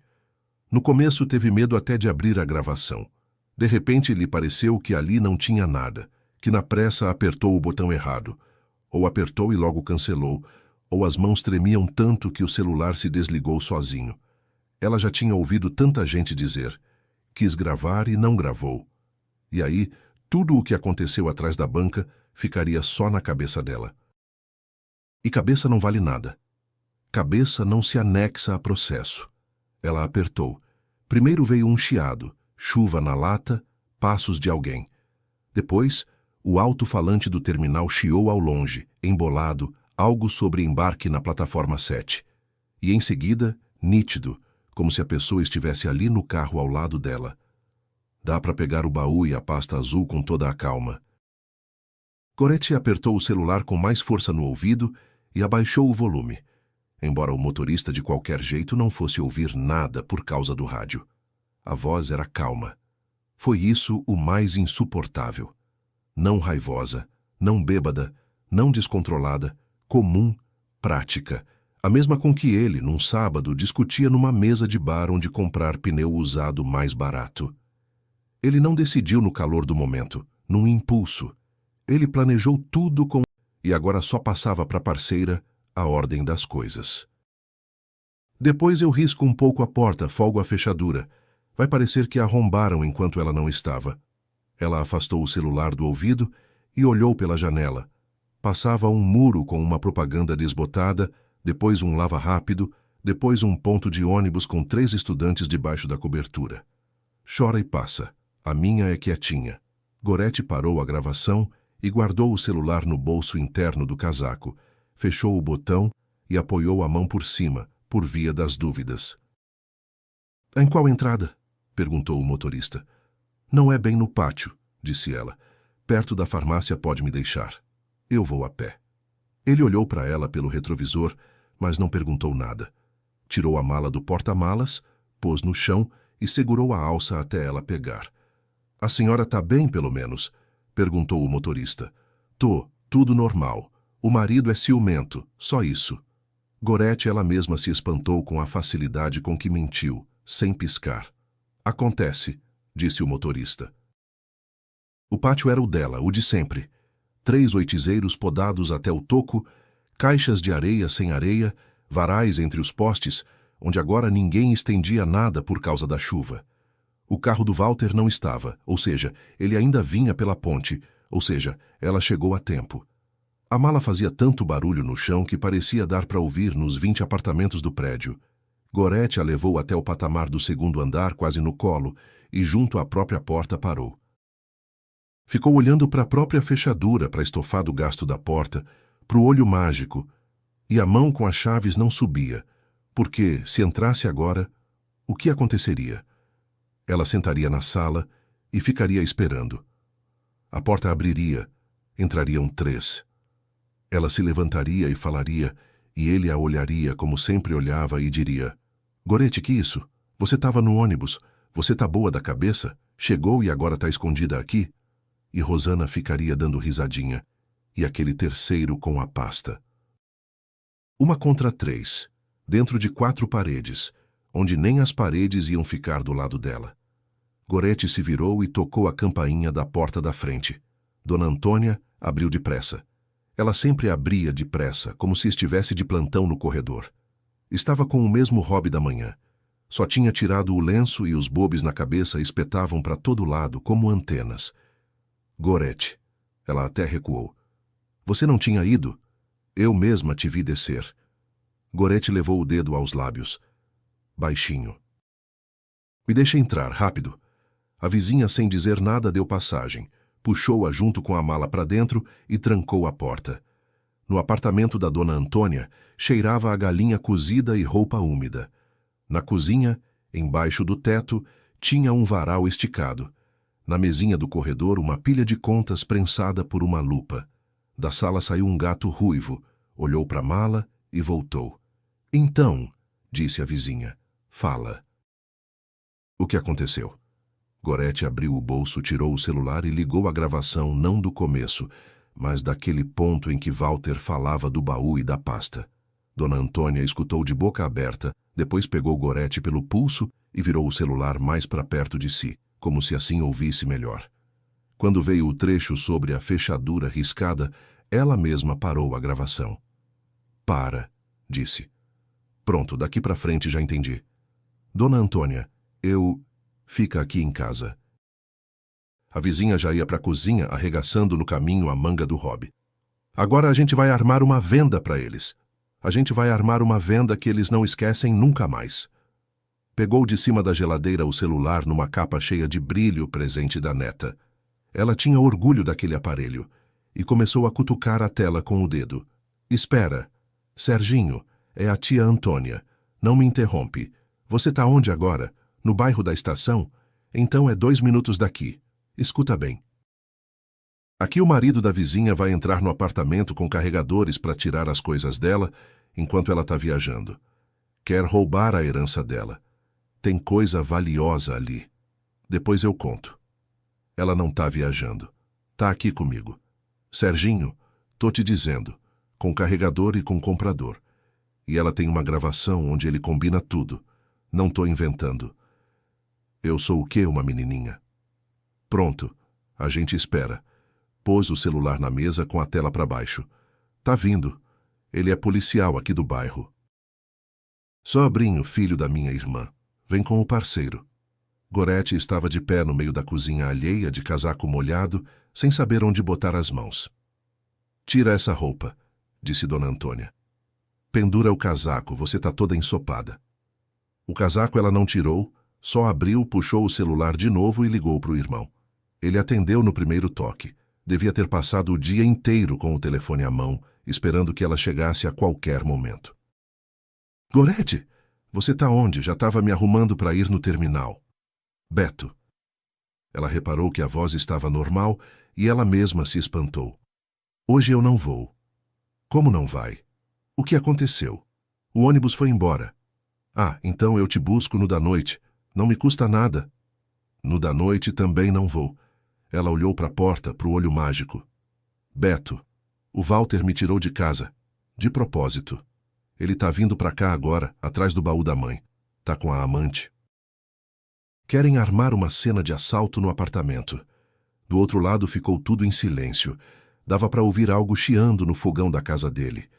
No começo teve medo até de abrir a gravação. De repente lhe pareceu que ali não tinha nada, que na pressa apertou o botão errado, ou apertou e logo cancelou, ou as mãos tremiam tanto que o celular se desligou sozinho. Ela já tinha ouvido tanta gente dizer: quis gravar e não gravou. E aí, tudo o que aconteceu atrás da banca ficaria só na cabeça dela. E cabeça não vale nada. Cabeça não se anexa a processo. Ela apertou. Primeiro veio um chiado, chuva na lata, passos de alguém. Depois, o alto-falante do terminal chiou ao longe, embolado, algo sobre embarque na plataforma 7. E em seguida, nítido, como se a pessoa estivesse ali no carro ao lado dela. Dá para pegar o baú e a pasta azul com toda a calma. Gorete apertou o celular com mais força no ouvido e abaixou o volume, embora o motorista de qualquer jeito não fosse ouvir nada por causa do rádio. A voz era calma. Foi isso o mais insuportável. Não raivosa, não bêbada, não descontrolada, comum, prática, a mesma com que ele, num sábado, discutia numa mesa de bar onde comprar pneu usado mais barato. Ele não decidiu no calor do momento, num impulso. Ele planejou tudo com... e agora só passava para a parceira a ordem das coisas. Depois eu risco um pouco a porta, folgo a fechadura. Vai parecer que a arrombaram enquanto ela não estava. Ela afastou o celular do ouvido e olhou pela janela. Passava um muro com uma propaganda desbotada, depois um lava-rápido, depois um ponto de ônibus com 3 estudantes debaixo da cobertura. Chora e passa. A minha é quietinha. Gorete parou a gravação e guardou o celular no bolso interno do casaco, fechou o botão e apoiou a mão por cima, por via das dúvidas. Em qual entrada? Perguntou o motorista. Não é bem no pátio, disse ela. Perto da farmácia pode me deixar. Eu vou a pé. Ele olhou para ela pelo retrovisor, mas não perguntou nada. Tirou a mala do porta-malas, pôs no chão e segurou a alça até ela pegar. A senhora tá bem, pelo menos? Perguntou o motorista. Tô, tudo normal. O marido é ciumento, só isso. Gorete ela mesma se espantou com a facilidade com que mentiu, sem piscar. Acontece, disse o motorista. O pátio era o dela, o de sempre. 3 oitizeiros podados até o toco, caixas de areia sem areia, varais entre os postes, onde agora ninguém estendia nada por causa da chuva. O carro do Walter não estava, ou seja, ele ainda vinha pela ponte, ou seja, ela chegou a tempo. A mala fazia tanto barulho no chão que parecia dar para ouvir nos 20 apartamentos do prédio. Gorete a levou até o patamar do 2º andar, quase no colo, e junto à própria porta parou. Ficou olhando para a própria fechadura, para estofado gasto da porta, para o olho mágico, e a mão com as chaves não subia, porque, se entrasse agora, o que aconteceria? Ela sentaria na sala e ficaria esperando. A porta abriria, entrariam 3. Ela se levantaria e falaria, e ele a olharia como sempre olhava e diria: Gorete, que isso? Você estava no ônibus, você tá boa da cabeça? Chegou e agora tá escondida aqui? E Rosana ficaria dando risadinha, e aquele terceiro com a pasta. 1 contra 3, dentro de 4 paredes, onde nem as paredes iam ficar do lado dela. Gorete se virou e tocou a campainha da porta da frente. Dona Antônia abriu depressa. Ela sempre abria depressa, como se estivesse de plantão no corredor. Estava com o mesmo hobby da manhã. Só tinha tirado o lenço e os bobes na cabeça espetavam para todo lado, como antenas. Gorete. Ela até recuou. Você não tinha ido? Eu mesma te vi descer. Gorete levou o dedo aos lábios. Baixinho. Me deixe entrar, rápido. A vizinha, sem dizer nada, deu passagem, puxou-a junto com a mala para dentro e trancou a porta. No apartamento da Dona Antônia, cheirava a galinha cozida e roupa úmida. Na cozinha, embaixo do teto, tinha um varal esticado. Na mesinha do corredor, uma pilha de contas prensada por uma lupa. Da sala saiu um gato ruivo, olhou para a mala e voltou. Então, disse a vizinha, fala. O que aconteceu? Gorete abriu o bolso, tirou o celular e ligou a gravação não do começo, mas daquele ponto em que Walter falava do baú e da pasta. Dona Antônia escutou de boca aberta, depois pegou Gorete pelo pulso e virou o celular mais para perto de si, como se assim ouvisse melhor. Quando veio o trecho sobre a fechadura riscada, ela mesma parou a gravação. Para, disse. Pronto, daqui para frente já entendi. Dona Antônia, fica aqui em casa. A vizinha já ia para a cozinha, arregaçando no caminho a manga do Rob. Agora a gente vai armar uma venda para eles. A gente vai armar uma venda que eles não esquecem nunca mais. Pegou de cima da geladeira o celular numa capa cheia de brilho, presente da neta. Ela tinha orgulho daquele aparelho e começou a cutucar a tela com o dedo. Espera. Serginho, é a tia Antônia. Não me interrompe. Você tá onde agora? No bairro da estação? Então é 2 minutos daqui. Escuta bem. Aqui o marido da vizinha vai entrar no apartamento com carregadores para tirar as coisas dela enquanto ela está viajando. Quer roubar a herança dela. Tem coisa valiosa ali. Depois eu conto. Ela não tá viajando. Tá aqui comigo. Serginho, tô te dizendo, com carregador e com comprador. E ela tem uma gravação onde ele combina tudo. Não tô inventando. Eu sou o quê, uma menininha? Pronto, a gente espera. Pôs o celular na mesa com a tela para baixo. Tá vindo. Ele é policial aqui do bairro. Sobrinho, filho da minha irmã. Vem com o parceiro. Gorete estava de pé no meio da cozinha alheia, de casaco molhado, sem saber onde botar as mãos. Tira essa roupa, disse Dona Antônia. Pendura o casaco, você tá toda ensopada. O casaco ela não tirou, só abriu, puxou o celular de novo e ligou para o irmão. Ele atendeu no primeiro toque. Devia ter passado o dia inteiro com o telefone à mão, esperando que ela chegasse a qualquer momento. Gorete, você tá onde? Já estava me arrumando para ir no terminal. Beto. Ela reparou que a voz estava normal e ela mesma se espantou. Hoje eu não vou. Como não vai? O que aconteceu? O ônibus foi embora. Ah, então eu te busco no da noite. Não me custa nada. No da noite também não vou. Ela olhou para a porta, para o olho mágico. Beto, o Walter me tirou de casa. De propósito. Ele tá vindo para cá agora, atrás do baú da mãe. Tá com a amante. Querem armar uma cena de assalto no apartamento. Do outro lado ficou tudo em silêncio. Dava para ouvir algo chiando no fogão da casa dele.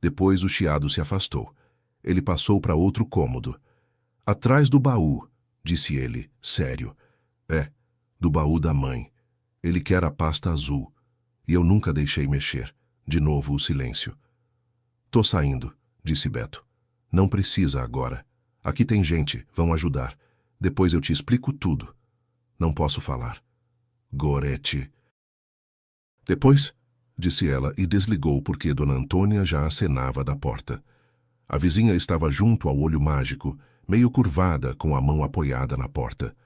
Depois o chiado se afastou. Ele passou para outro cômodo. Atrás do baú, disse ele, sério. É, do baú da mãe. Ele quer a pasta azul. E eu nunca deixei mexer. De novo o silêncio. Tô saindo, disse Beto. Não precisa agora. Aqui tem gente, vão ajudar. Depois eu te explico tudo. Não posso falar. Gorete. Depois, disse ela e desligou porque Dona Antônia já acenava da porta. A vizinha estava junto ao olho mágico, meio curvada, com a mão apoiada na porta.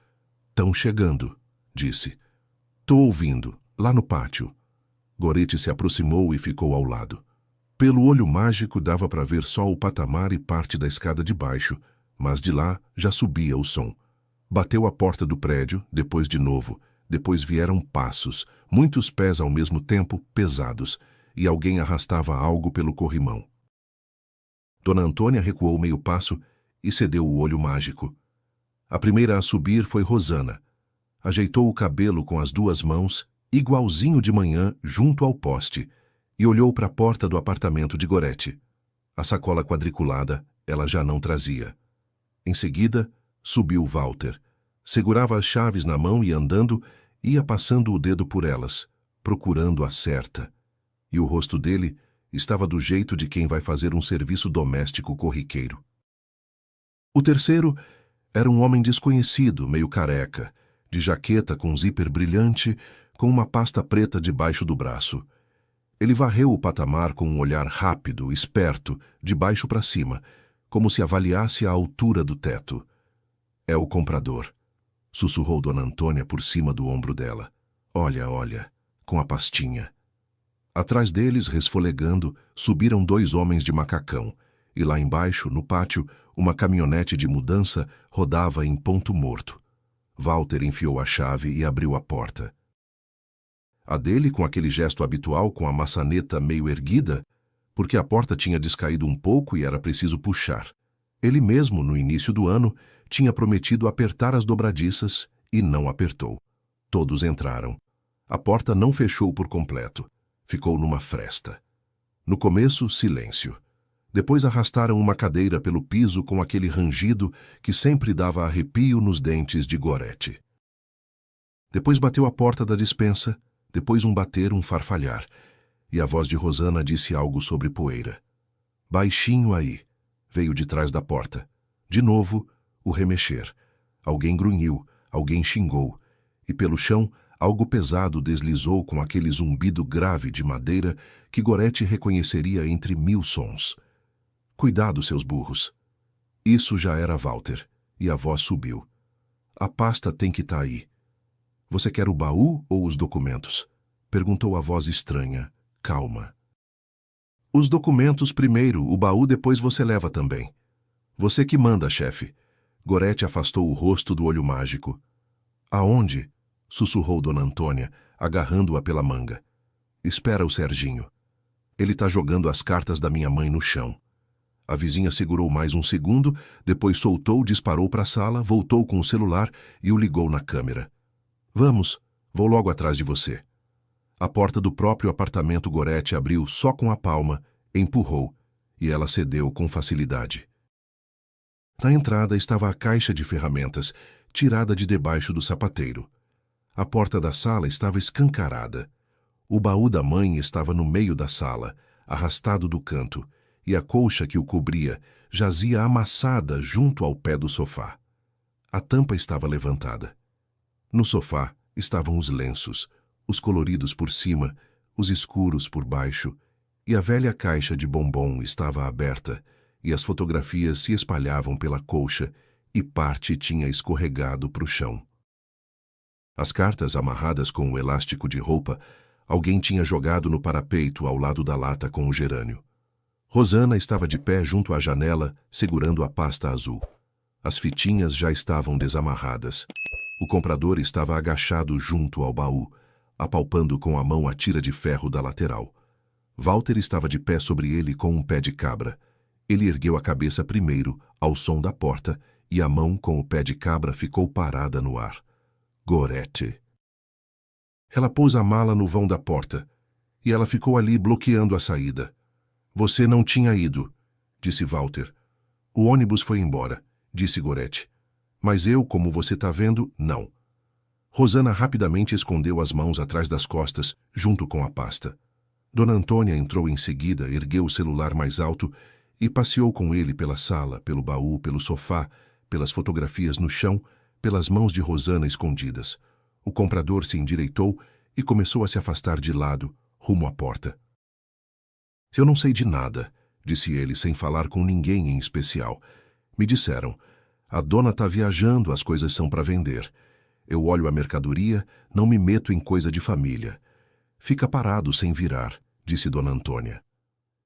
Tão chegando, disse. Tô ouvindo, lá no pátio. Gorete se aproximou e ficou ao lado. Pelo olho mágico dava para ver só o patamar e parte da escada de baixo, mas de lá já subia o som. Bateu a porta do prédio, depois de novo. Depois vieram passos, muitos pés ao mesmo tempo, pesados, e alguém arrastava algo pelo corrimão. Dona Antônia recuou meio passo e cedeu o olho mágico. A primeira a subir foi Rosana. Ajeitou o cabelo com as 2 mãos, igualzinho de manhã, junto ao poste, e olhou para a porta do apartamento de Gorete. A sacola quadriculada ela já não trazia. Em seguida, subiu Walter. Segurava as chaves na mão e andando, ia passando o dedo por elas, procurando a certa. E o rosto dele estava do jeito de quem vai fazer um serviço doméstico corriqueiro. O terceiro era um homem desconhecido, meio careca, de jaqueta com zíper brilhante, com uma pasta preta debaixo do braço. Ele varreu o patamar com um olhar rápido, esperto, de baixo para cima, como se avaliasse a altura do teto. É o comprador, sussurrou Dona Antônia por cima do ombro dela. Olha, olha, com a pastinha. Atrás deles, resfolegando, subiram 2 homens de macacão, e lá embaixo, no pátio, uma caminhonete de mudança rodava em ponto morto. Walter enfiou a chave e abriu a porta. A dele, com aquele gesto habitual, com a maçaneta meio erguida, porque a porta tinha descaído um pouco e era preciso puxar. Ele mesmo, no início do ano, tinha prometido apertar as dobradiças e não apertou. Todos entraram. A porta não fechou por completo. Ficou numa fresta. No começo, silêncio. Depois arrastaram uma cadeira pelo piso com aquele rangido que sempre dava arrepio nos dentes de Gorete. Depois bateu a porta da despensa, depois um bater, um farfalhar. E a voz de Rosana disse algo sobre poeira. Baixinho aí, veio de trás da porta. De novo, o remexer. Alguém grunhiu, alguém xingou. E pelo chão, algo pesado deslizou com aquele zumbido grave de madeira que Gorete reconheceria entre 1000 sons. Cuidado, seus burros. Isso já era Walter, e a voz subiu. A pasta tem que estar aí. Você quer o baú ou os documentos? Perguntou a voz estranha, calma. Os documentos primeiro, o baú depois você leva também. Você que manda, chefe. Gorete afastou o rosto do olho mágico. Aonde? Sussurrou Dona Antônia, agarrando-a pela manga. Espera o Serginho. Ele tá jogando as cartas da minha mãe no chão. A vizinha segurou mais um segundo, depois soltou, disparou para a sala, voltou com o celular e o ligou na câmera. Vamos, vou logo atrás de você. A porta do próprio apartamento Gorete abriu só com a palma, empurrou, e ela cedeu com facilidade. Na entrada estava a caixa de ferramentas, tirada de debaixo do sapateiro. A porta da sala estava escancarada. O baú da mãe estava no meio da sala, arrastado do canto, e a colcha que o cobria jazia amassada junto ao pé do sofá. A tampa estava levantada. No sofá estavam os lenços, os coloridos por cima, os escuros por baixo, e a velha caixa de bombom estava aberta, e as fotografias se espalhavam pela colcha, e parte tinha escorregado para o chão. As cartas amarradas com o elástico de roupa, alguém tinha jogado no parapeito ao lado da lata com o gerânio. Rosana estava de pé junto à janela, segurando a pasta azul. As fitinhas já estavam desamarradas. O comprador estava agachado junto ao baú, apalpando com a mão a tira de ferro da lateral. Walter estava de pé sobre ele com um pé de cabra. Ele ergueu a cabeça primeiro, ao som da porta, e a mão com o pé de cabra ficou parada no ar. Gorete. Ela pôs a mala no vão da porta, e ela ficou ali bloqueando a saída. Você não tinha ido, disse Walter. O ônibus foi embora, disse Gorete. Mas eu, como você tá vendo, não. Rosana rapidamente escondeu as mãos atrás das costas, junto com a pasta. Dona Antônia entrou em seguida, ergueu o celular mais alto e passeou com ele pela sala, pelo baú, pelo sofá, pelas fotografias no chão, pelas mãos de Rosana escondidas. O comprador se endireitou e começou a se afastar de lado, rumo à porta. Eu não sei de nada, disse ele sem falar com ninguém em especial. Me disseram, a dona tá viajando, as coisas são para vender. Eu olho a mercadoria, não me meto em coisa de família. Fica parado sem virar, disse Dona Antônia.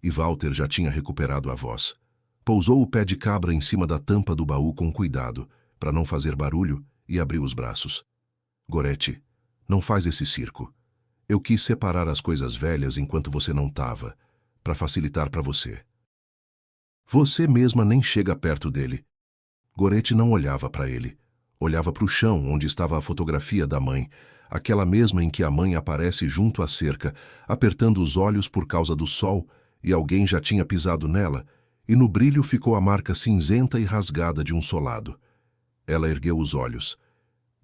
E Walter já tinha recuperado a voz. Pousou o pé de cabra em cima da tampa do baú com cuidado, para não fazer barulho, e abriu os braços. Gorete, não faz esse circo. Eu quis separar as coisas velhas enquanto você não tava, para facilitar para você. Você mesma nem chega perto dele. Gorete não olhava para ele. Olhava para o chão, onde estava a fotografia da mãe, aquela mesma em que a mãe aparece junto à cerca, apertando os olhos por causa do sol, e alguém já tinha pisado nela, e no brilho ficou a marca cinzenta e rasgada de um solado. Ela ergueu os olhos.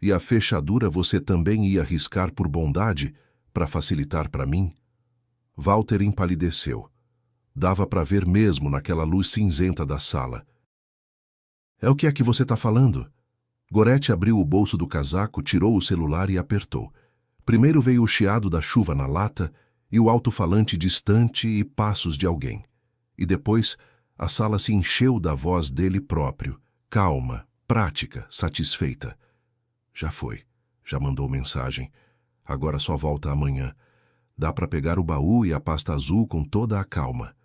E a fechadura você também ia riscar por bondade, para facilitar para mim? Walter empalideceu. Dava para ver mesmo naquela luz cinzenta da sala. É o que é que você está falando? Gorete abriu o bolso do casaco, tirou o celular e apertou. Primeiro veio o chiado da chuva na lata e o alto-falante distante e passos de alguém. E depois a sala se encheu da voz dele próprio, calma, prática, satisfeita. Já foi, já mandou mensagem. Agora só volta amanhã. Dá para pegar o baú e a pasta azul com toda a calma.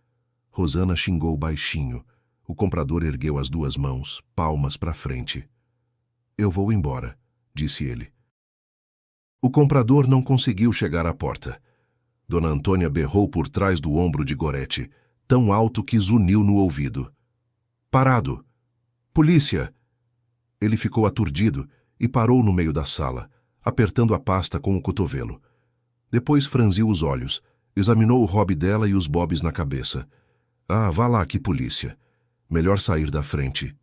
Rosana xingou baixinho. O comprador ergueu as duas mãos, palmas para frente. Eu vou embora, disse ele. O comprador não conseguiu chegar à porta. Dona Antônia berrou por trás do ombro de Gorete, tão alto que zuniu no ouvido. Parado! Polícia! Ele ficou aturdido e parou no meio da sala, apertando a pasta com o cotovelo. Depois franziu os olhos, examinou o hobby dela e os bobs na cabeça. Ah, vá lá, que polícia. Melhor sair da frente.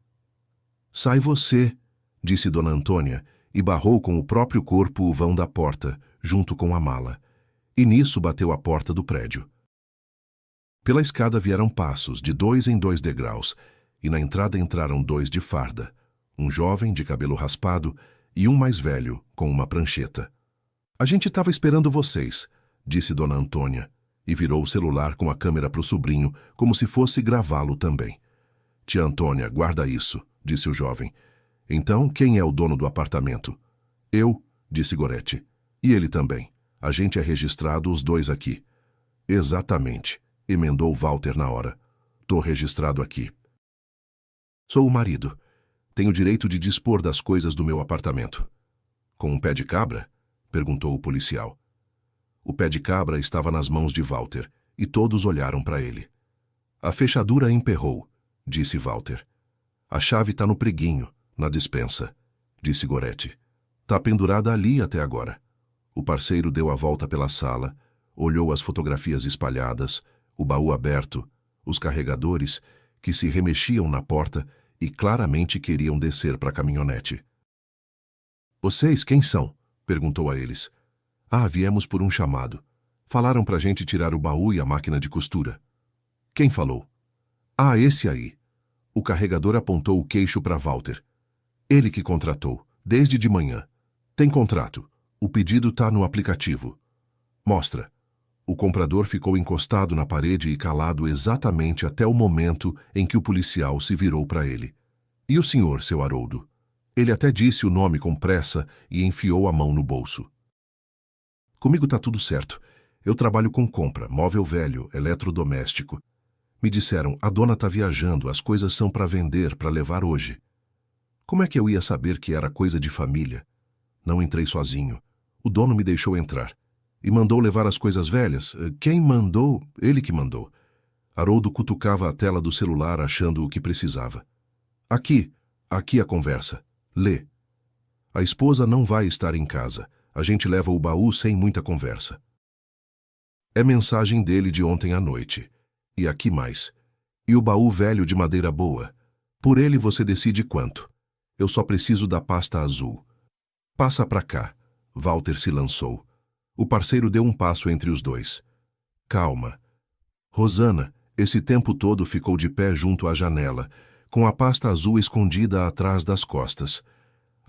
Sai você, disse Dona Antônia, e barrou com o próprio corpo o vão da porta, junto com a mala. E nisso bateu a porta do prédio. Pela escada vieram passos, de 2 em 2 degraus, e na entrada entraram 2 de farda, um jovem de cabelo raspado e um mais velho, com uma prancheta. A gente estava esperando vocês, disse Dona Antônia, e virou o celular com a câmera para o sobrinho, como se fosse gravá-lo também. Tia Antônia, guarda isso, disse o jovem. Então, quem é o dono do apartamento? Eu, disse Gorete. E ele também. A gente é registrado os 2 aqui. Exatamente, emendou Walter na hora. Tô registrado aqui. Sou o marido. Tenho direito de dispor das coisas do meu apartamento. Com um pé de cabra? Perguntou o policial. O pé de cabra estava nas mãos de Walter, e todos olharam para ele. A fechadura emperrou, disse Walter. A chave está no preguinho, na despensa, disse Gorete. Tá pendurada ali até agora. O parceiro deu a volta pela sala, olhou as fotografias espalhadas, o baú aberto, os carregadores, que se remexiam na porta e claramente queriam descer para a caminhonete. Vocês quem são? Perguntou a eles. Ah, viemos por um chamado. Falaram pra gente tirar o baú e a máquina de costura. Quem falou? Ah, esse aí. O carregador apontou o queixo para Walter. Ele que contratou, desde de manhã. Tem contrato. O pedido tá no aplicativo. Mostra. O comprador ficou encostado na parede e calado exatamente até o momento em que o policial se virou para ele. E o senhor, seu Haroldo? Ele até disse o nome com pressa e enfiou a mão no bolso. Comigo tá tudo certo. Eu trabalho com compra, móvel velho, eletrodoméstico. Me disseram, a dona tá viajando, as coisas são para vender, para levar hoje. Como é que eu ia saber que era coisa de família? Não entrei sozinho. O dono me deixou entrar. E mandou levar as coisas velhas? Quem mandou? Ele que mandou. Haroldo cutucava a tela do celular achando o que precisava. Aqui a conversa. Lê. A esposa não vai estar em casa. A gente leva o baú sem muita conversa. É mensagem dele de ontem à noite. E aqui mais. E o baú velho de madeira boa. Por ele você decide quanto. Eu só preciso da pasta azul. Passa pra cá. Walter se lançou. O parceiro deu um passo entre os dois. Calma. Rosana, esse tempo todo ficou de pé junto à janela, com a pasta azul escondida atrás das costas.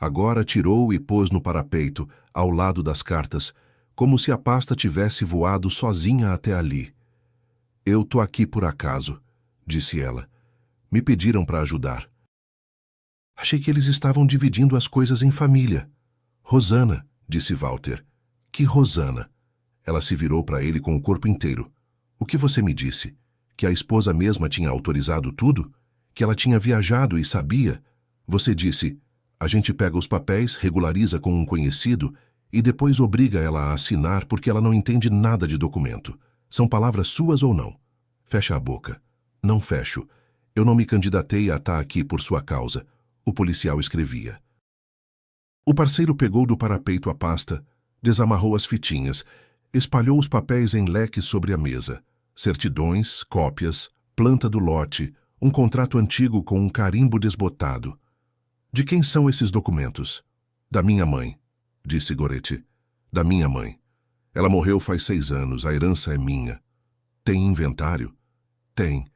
Agora tirou e pôs no parapeito, ao lado das cartas, como se a pasta tivesse voado sozinha até ali. Eu tô aqui por acaso, disse ela. Me pediram para ajudar. Achei que eles estavam dividindo as coisas em família. Rosana, disse Walter. Que Rosana? Ela se virou para ele com o corpo inteiro. O que você me disse? Que a esposa mesma tinha autorizado tudo? Que ela tinha viajado e sabia? Você disse, a gente pega os papéis, regulariza com um conhecido e depois obriga ela a assinar porque ela não entende nada de documento. São palavras suas ou não? Fecha a boca. Não fecho. Eu não me candidatei a estar aqui por sua causa. O policial escrevia. O parceiro pegou do parapeito a pasta, desamarrou as fitinhas, espalhou os papéis em leques sobre a mesa. Certidões, cópias, planta do lote, um contrato antigo com um carimbo desbotado. De quem são esses documentos? Da minha mãe, disse Gorete. Da minha mãe. Ela morreu faz 6 anos, a herança é minha. Tem inventário? Tem.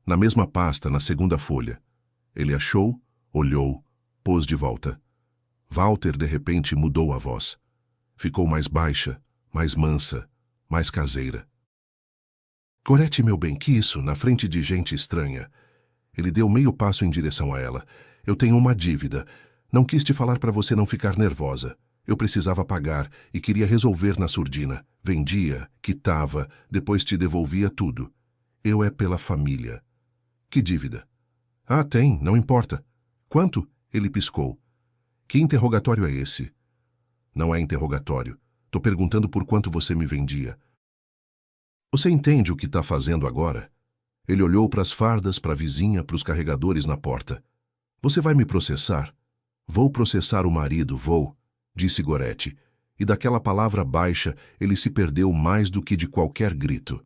Na mesma pasta, na segunda folha. Ele achou, olhou, pôs de volta. Walter, de repente, mudou a voz. Ficou mais baixa, mais mansa, mais caseira. Gorete, meu bem, que isso, na frente de gente estranha. Ele deu meio passo em direção a ela. Eu tenho uma dívida. Não quis te falar para você não ficar nervosa. Eu precisava pagar e queria resolver na surdina. Vendia, quitava, depois te devolvia tudo. Eu é pela família. Que dívida? Ah, tem, não importa. Quanto? Ele piscou. Que interrogatório é esse? Não é interrogatório. Tô perguntando por quanto você me vendia. Você entende o que está fazendo agora? Ele olhou para as fardas, para a vizinha, para os carregadores na porta. Você vai me processar? Vou processar o marido, vou, disse Gorete, e daquela palavra baixa ele se perdeu mais do que de qualquer grito.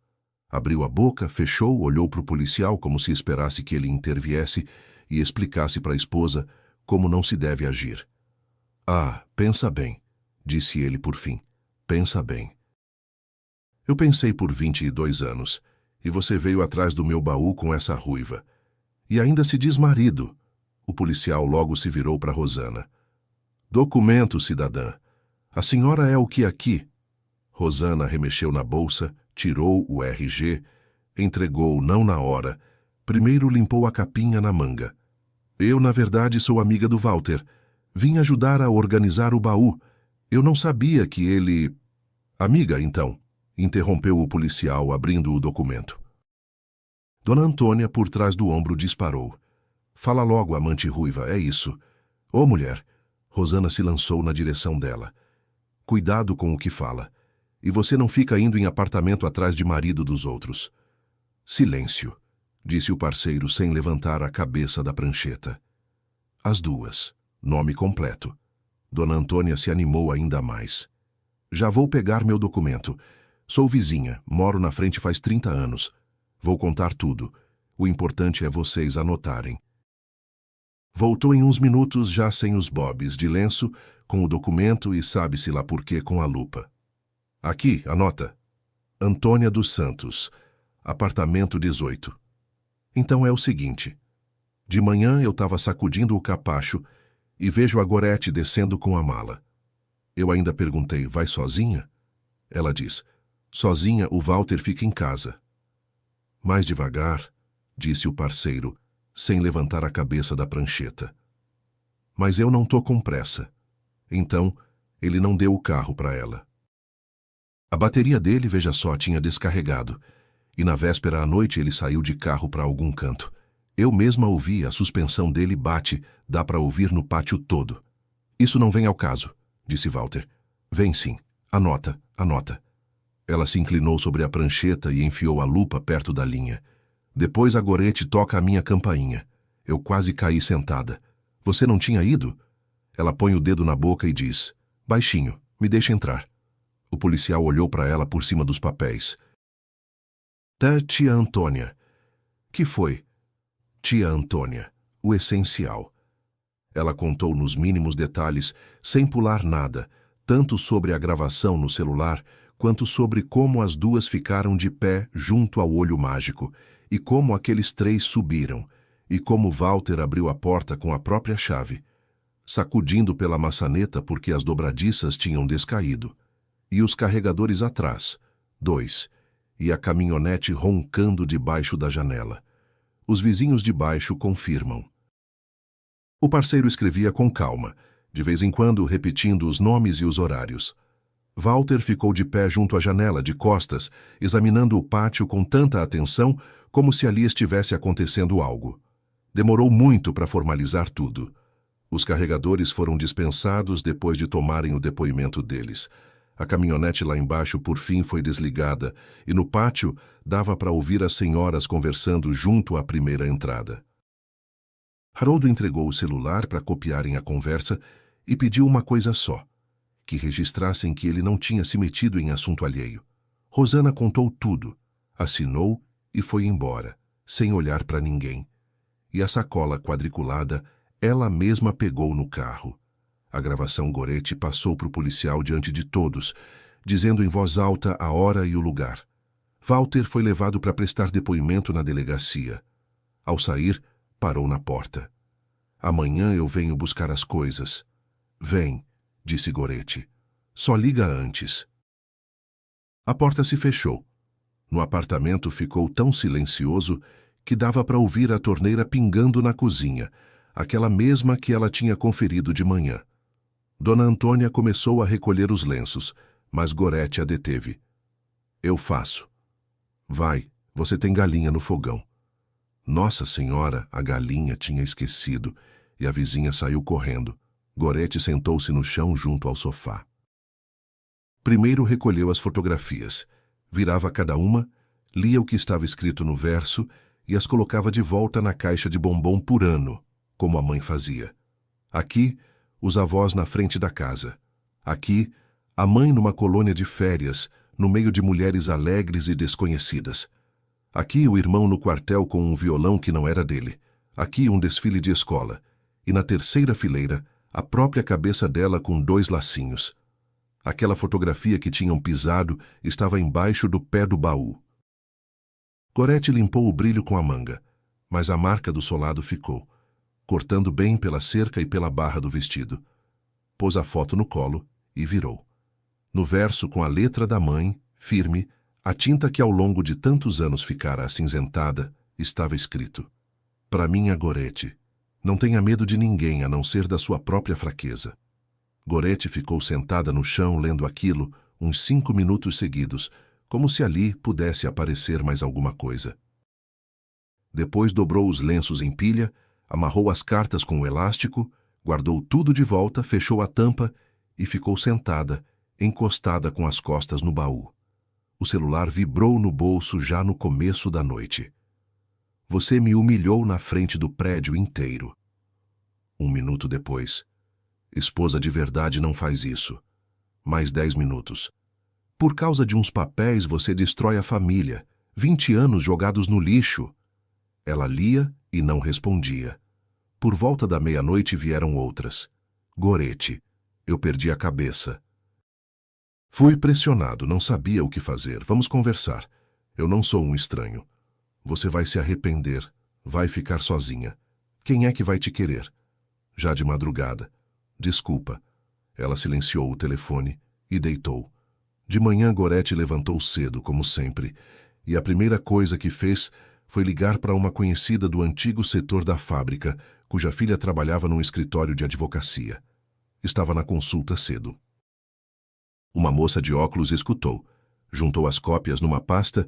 Abriu a boca, fechou, olhou para o policial como se esperasse que ele interviesse e explicasse para a esposa como não se deve agir. Ah, pensa bem, disse ele por fim. Pensa bem. Eu pensei por 22 anos, e você veio atrás do meu baú com essa ruiva. E ainda se diz marido. O policial logo se virou para Rosana. Documento, cidadã. A senhora é o que aqui? Rosana remexeu na bolsa, tirou o RG, entregou não na hora. Primeiro limpou a capinha na manga. Eu, na verdade, sou amiga do Walter. Vim ajudar a organizar o baú. Eu não sabia que ele... Amiga, então, interrompeu o policial, abrindo o documento. Dona Antônia, por trás do ombro, disparou. Fala logo, amante ruiva, é isso. Ô, mulher! Rosana se lançou na direção dela. Cuidado com o que fala. E você não fica indo em apartamento atrás de marido dos outros. Silêncio, disse o parceiro sem levantar a cabeça da prancheta. As duas. Nome completo. Dona Antônia se animou ainda mais. Já vou pegar meu documento. Sou vizinha, moro na frente faz 30 anos. Vou contar tudo. O importante é vocês anotarem. Voltou em uns minutos já sem os bobs de lenço, com o documento e sabe-se lá por quê com a lupa. Aqui, anota. Antônia dos Santos, apartamento 18. Então é o seguinte. De manhã eu estava sacudindo o capacho e vejo a Gorete descendo com a mala. Eu ainda perguntei, vai sozinha? Ela diz, sozinha o Walter fica em casa. Mais devagar, disse o parceiro, sem levantar a cabeça da prancheta. Mas eu não tô com pressa. Então, ele não deu o carro para ela. A bateria dele, veja só, tinha descarregado, e na véspera à noite ele saiu de carro para algum canto. Eu mesma ouvi, a suspensão dele bate, dá para ouvir no pátio todo. Isso não vem ao caso, disse Walter. Vem sim, anota, anota. Ela se inclinou sobre a prancheta e enfiou a lupa perto da linha. Depois a Gorete toca a minha campainha. Eu quase caí sentada. Você não tinha ido? Ela põe o dedo na boca e diz, baixinho, me deixa entrar. O policial olhou para ela por cima dos papéis. Tia Antônia. Que foi? Tia Antônia, o essencial. Ela contou nos mínimos detalhes, sem pular nada, tanto sobre a gravação no celular, quanto sobre como as duas ficaram de pé junto ao olho mágico, e como aqueles três subiram, e como Walter abriu a porta com a própria chave, sacudindo pela maçaneta porque as dobradiças tinham descaído, e os carregadores atrás, 2, e a caminhonete roncando debaixo da janela. Os vizinhos de baixo confirmam. O parceiro escrevia com calma, de vez em quando repetindo os nomes e os horários. Walter ficou de pé junto à janela, de costas, examinando o pátio com tanta atenção como se ali estivesse acontecendo algo. Demorou muito para formalizar tudo. Os carregadores foram dispensados depois de tomarem o depoimento deles. A caminhonete lá embaixo por fim foi desligada e no pátio dava para ouvir as senhoras conversando junto à primeira entrada. Haroldo entregou o celular para copiarem a conversa e pediu uma coisa só, que registrassem que ele não tinha se metido em assunto alheio. Rosana contou tudo, assinou e foi embora, sem olhar para ninguém. E a sacola quadriculada ela mesma pegou no carro. A gravação Gorete passou para o policial diante de todos, dizendo em voz alta a hora e o lugar. Walter foi levado para prestar depoimento na delegacia. Ao sair, parou na porta. Amanhã eu venho buscar as coisas. Vem, disse Gorete. Só liga antes. A porta se fechou. No apartamento ficou tão silencioso que dava para ouvir a torneira pingando na cozinha, aquela mesma que ela tinha conferido de manhã. Dona Antônia começou a recolher os lenços, mas Gorete a deteve. Eu faço. Vai, você tem galinha no fogão. Nossa Senhora, a galinha tinha esquecido, e a vizinha saiu correndo. Gorete sentou-se no chão junto ao sofá. Primeiro recolheu as fotografias, virava cada uma, lia o que estava escrito no verso e as colocava de volta na caixa de bombom por ano, como a mãe fazia. Aqui, os avós na frente da casa. Aqui, a mãe numa colônia de férias, no meio de mulheres alegres e desconhecidas. Aqui, o irmão no quartel com um violão que não era dele. Aqui, um desfile de escola. E na terceira fileira, a própria cabeça dela com 2 lacinhos. Aquela fotografia que tinham pisado estava embaixo do pé do baú. Gorete limpou o brilho com a manga, mas a marca do solado ficou, cortando bem pela cerca e pela barra do vestido. Pôs a foto no colo e virou. No verso, com a letra da mãe, firme, a tinta que ao longo de tantos anos ficara acinzentada, estava escrito: para minha Gorete, não tenha medo de ninguém a não ser da sua própria fraqueza. Gorete ficou sentada no chão lendo aquilo uns 5 minutos seguidos, como se ali pudesse aparecer mais alguma coisa. Depois dobrou os lenços em pilha, amarrou as cartas com o elástico, guardou tudo de volta, fechou a tampa e ficou sentada, encostada com as costas no baú. O celular vibrou no bolso já no começo da noite. Você me humilhou na frente do prédio inteiro. 1 minuto depois. Esposa de verdade não faz isso. Mais 10 minutos. Por causa de uns papéis você destrói a família. 20 anos jogados no lixo. Ela lia e não respondia. Por volta da meia-noite vieram outras. Gorete, eu perdi a cabeça. Fui pressionado, não sabia o que fazer. Vamos conversar. Eu não sou um estranho. Você vai se arrepender. Vai ficar sozinha. Quem é que vai te querer? Já de madrugada. Desculpa. Ela silenciou o telefone e deitou. De manhã, Gorete levantou cedo, como sempre, e a primeira coisa que fez foi ligar para uma conhecida do antigo setor da fábrica, cuja filha trabalhava num escritório de advocacia. Estava na consulta cedo. Uma moça de óculos escutou, juntou as cópias numa pasta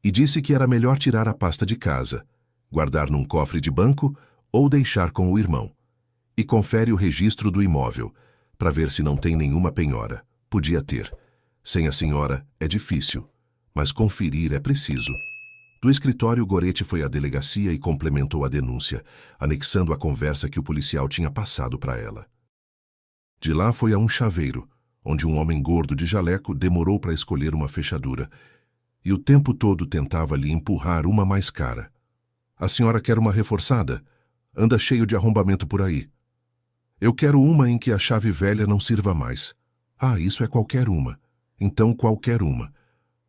e disse que era melhor tirar a pasta de casa, guardar num cofre de banco ou deixar com o irmão. E confere o registro do imóvel, para ver se não tem nenhuma penhora. Podia ter. Sem a senhora é difícil, mas conferir é preciso. Do escritório, Gorete foi à delegacia e complementou a denúncia, anexando a conversa que o policial tinha passado para ela. De lá foi a um chaveiro, onde um homem gordo de jaleco demorou para escolher uma fechadura, e o tempo todo tentava lhe empurrar uma mais cara. A senhora quer uma reforçada? Anda cheio de arrombamento por aí. Eu quero uma em que a chave velha não sirva mais. Ah, isso é qualquer uma. Então qualquer uma.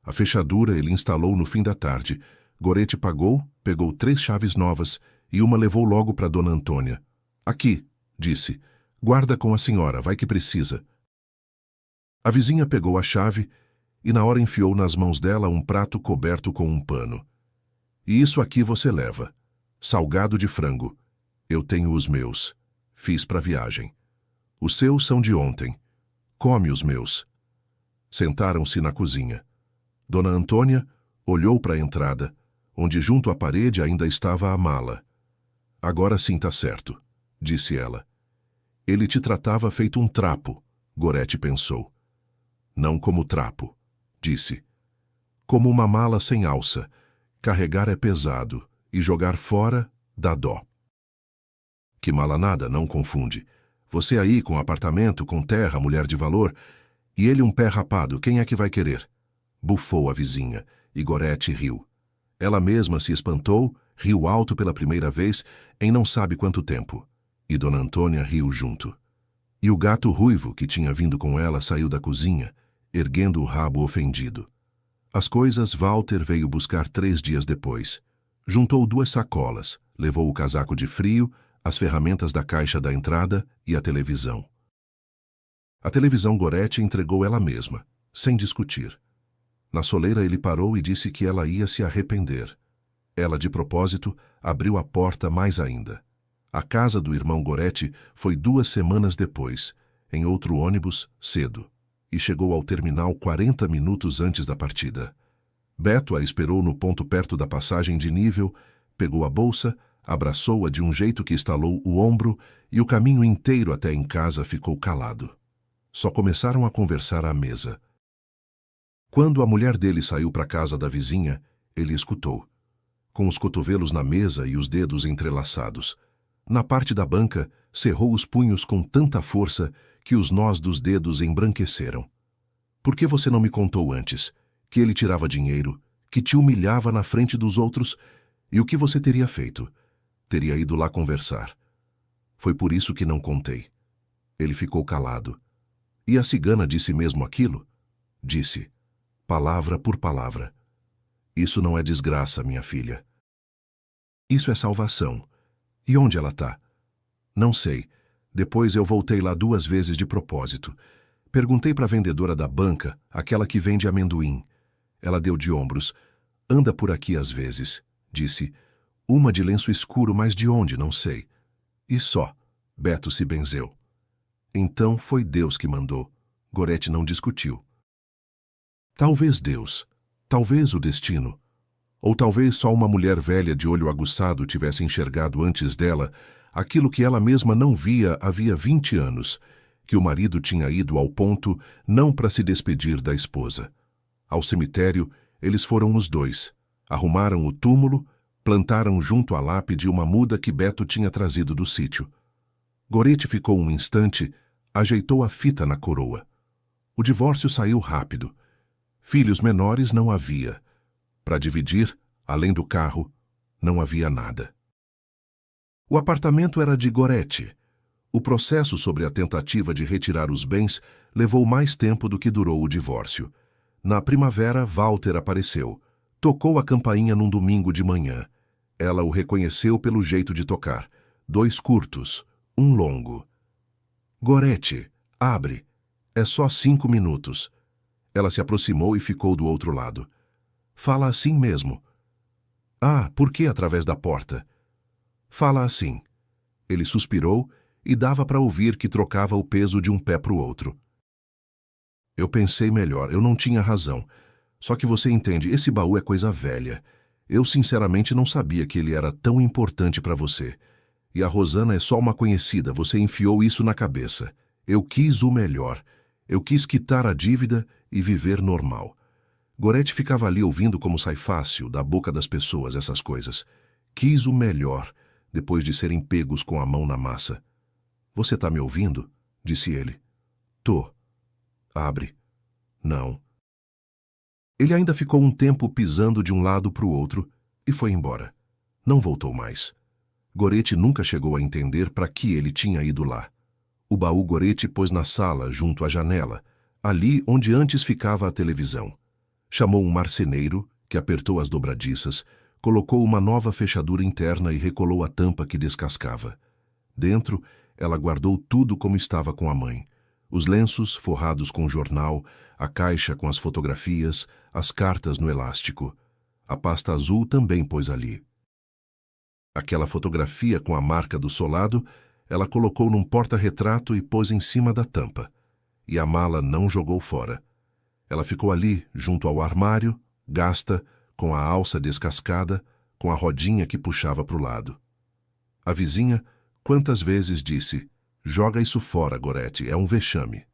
A fechadura ele instalou no fim da tarde. Gorete pagou, pegou 3 chaves novas e uma levou logo para Dona Antônia. Aqui, disse. Guarda com a senhora, vai que precisa. A vizinha pegou a chave e na hora enfiou nas mãos dela um prato coberto com um pano. E isso aqui você leva. Salgado de frango. Eu tenho os meus. Fiz para viagem. Os seus são de ontem. Come os meus. Sentaram-se na cozinha. Dona Antônia olhou para a entrada, onde junto à parede ainda estava a mala. Agora sim tá certo, disse ela. Ele te tratava feito um trapo, Gorete pensou. Não como trapo, disse. Como uma mala sem alça. Carregar é pesado e jogar fora dá dó. Que mala nada, não confunde. Você aí com apartamento, com terra, mulher de valor, e ele um pé rapado, quem é que vai querer? Bufou a vizinha, e Gorete riu. Ela mesma se espantou, riu alto pela primeira vez em não sabe quanto tempo. E Dona Antônia riu junto. E o gato ruivo que tinha vindo com ela saiu da cozinha, erguendo o rabo ofendido. As coisas Walter veio buscar 3 dias depois. Juntou 2 sacolas, levou o casaco de frio, as ferramentas da caixa da entrada e a televisão. A televisão Gorete entregou ela mesma, sem discutir. Na soleira ele parou e disse que ela ia se arrepender. Ela, de propósito, abriu a porta mais ainda. A casa do irmão Gorete foi 2 semanas depois, em outro ônibus, cedo, e chegou ao terminal 40 minutos antes da partida. Beto a esperou no ponto perto da passagem de nível, pegou a bolsa, abraçou-a de um jeito que estalou o ombro e o caminho inteiro até em casa ficou calado. Só começaram a conversar à mesa. Quando a mulher dele saiu para a casa da vizinha, ele escutou, com os cotovelos na mesa e os dedos entrelaçados. Na parte da banca, cerrou os punhos com tanta força que os nós dos dedos embranqueceram. Por que você não me contou antes? Que ele tirava dinheiro, que te humilhava na frente dos outros, e o que você teria feito? Teria ido lá conversar. Foi por isso que não contei. Ele ficou calado. E a cigana disse mesmo aquilo? Disse, palavra por palavra. Isso não é desgraça, minha filha. Isso é salvação. E onde ela está? Não sei. Depois eu voltei lá 2 vezes de propósito. Perguntei para a vendedora da banca, aquela que vende amendoim. Ela deu de ombros. Anda por aqui às vezes, disse. Uma de lenço escuro, mas de onde, não sei. E só. Beto se benzeu. Então foi Deus que mandou. Gorete não discutiu. Talvez Deus. Talvez o destino. Ou talvez só uma mulher velha de olho aguçado tivesse enxergado antes dela aquilo que ela mesma não via havia 20 anos, que o marido tinha ido ao ponto não para se despedir da esposa. Ao cemitério, eles foram os 2. Arrumaram o túmulo, plantaram junto à lápide uma muda que Beto tinha trazido do sítio. Gorete ficou um instante, ajeitou a fita na coroa. O divórcio saiu rápido. Filhos menores não havia. Para dividir, além do carro, não havia nada. O apartamento era de Gorete. O processo sobre a tentativa de retirar os bens levou mais tempo do que durou o divórcio. Na primavera, Walter apareceu. Tocou a campainha num domingo de manhã. Ela o reconheceu pelo jeito de tocar. 2 curtos, um longo. Gorete, abre. É só 5 minutos. Ela se aproximou e ficou do outro lado. Fala assim mesmo. Ah, por que através da porta? Fala assim. Ele suspirou e dava para ouvir que trocava o peso de um pé para o outro. Eu pensei melhor, eu não tinha razão. Só que você entende, esse baú é coisa velha. Eu sinceramente não sabia que ele era tão importante para você. E a Rosana é só uma conhecida, você enfiou isso na cabeça. Eu quis o melhor. Eu quis quitar a dívida e viver normal. Gorete ficava ali ouvindo como sai fácil da boca das pessoas essas coisas. Quis o melhor, depois de serem pegos com a mão na massa. Você tá me ouvindo? Disse ele. Tô. Abre. Não. Ele ainda ficou um tempo pisando de um lado para o outro e foi embora. Não voltou mais. Gorete nunca chegou a entender para que ele tinha ido lá. O baú Gorete pôs na sala, junto à janela, ali onde antes ficava a televisão. Chamou um marceneiro, que apertou as dobradiças, colocou uma nova fechadura interna e recolou a tampa que descascava. Dentro, ela guardou tudo como estava com a mãe. Os lenços forrados com jornal, a caixa com as fotografias, as cartas no elástico. A pasta azul também pôs ali. Aquela fotografia com a marca do solado, ela colocou num porta-retrato e pôs em cima da tampa. E a mala não jogou fora. Ela ficou ali, junto ao armário, gasta, com a alça descascada, com a rodinha que puxava para o lado. A vizinha, quantas vezes disse, joga isso fora, Gorete, é um vexame.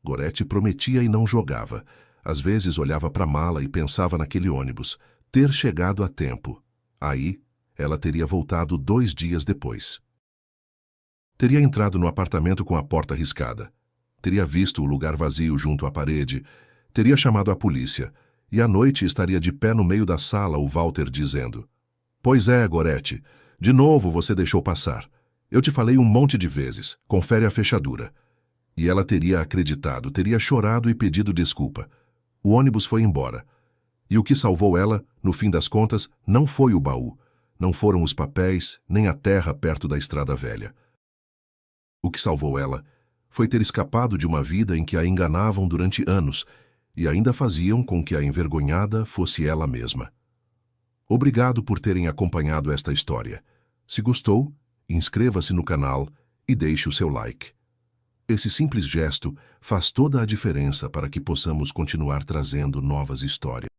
Gorete prometia e não jogava. Às vezes olhava para a mala e pensava naquele ônibus, ter chegado a tempo. Aí, ela teria voltado 2 dias depois. Teria entrado no apartamento com a porta riscada. Teria visto o lugar vazio junto à parede. Teria chamado a polícia. E à noite estaria de pé no meio da sala o Walter dizendo: Pois é, Gorete, de novo você deixou passar. Eu te falei um monte de vezes, confere a fechadura. E ela teria acreditado, teria chorado e pedido desculpa. O ônibus foi embora. E o que salvou ela, no fim das contas, não foi o baú. Não foram os papéis, nem a terra perto da estrada velha. O que salvou ela foi ter escapado de uma vida em que a enganavam durante anos e ainda faziam com que a envergonhada fosse ela mesma. Obrigado por terem acompanhado esta história. Se gostou, inscreva-se no canal e deixe o seu like. Esse simples gesto faz toda a diferença para que possamos continuar trazendo novas histórias.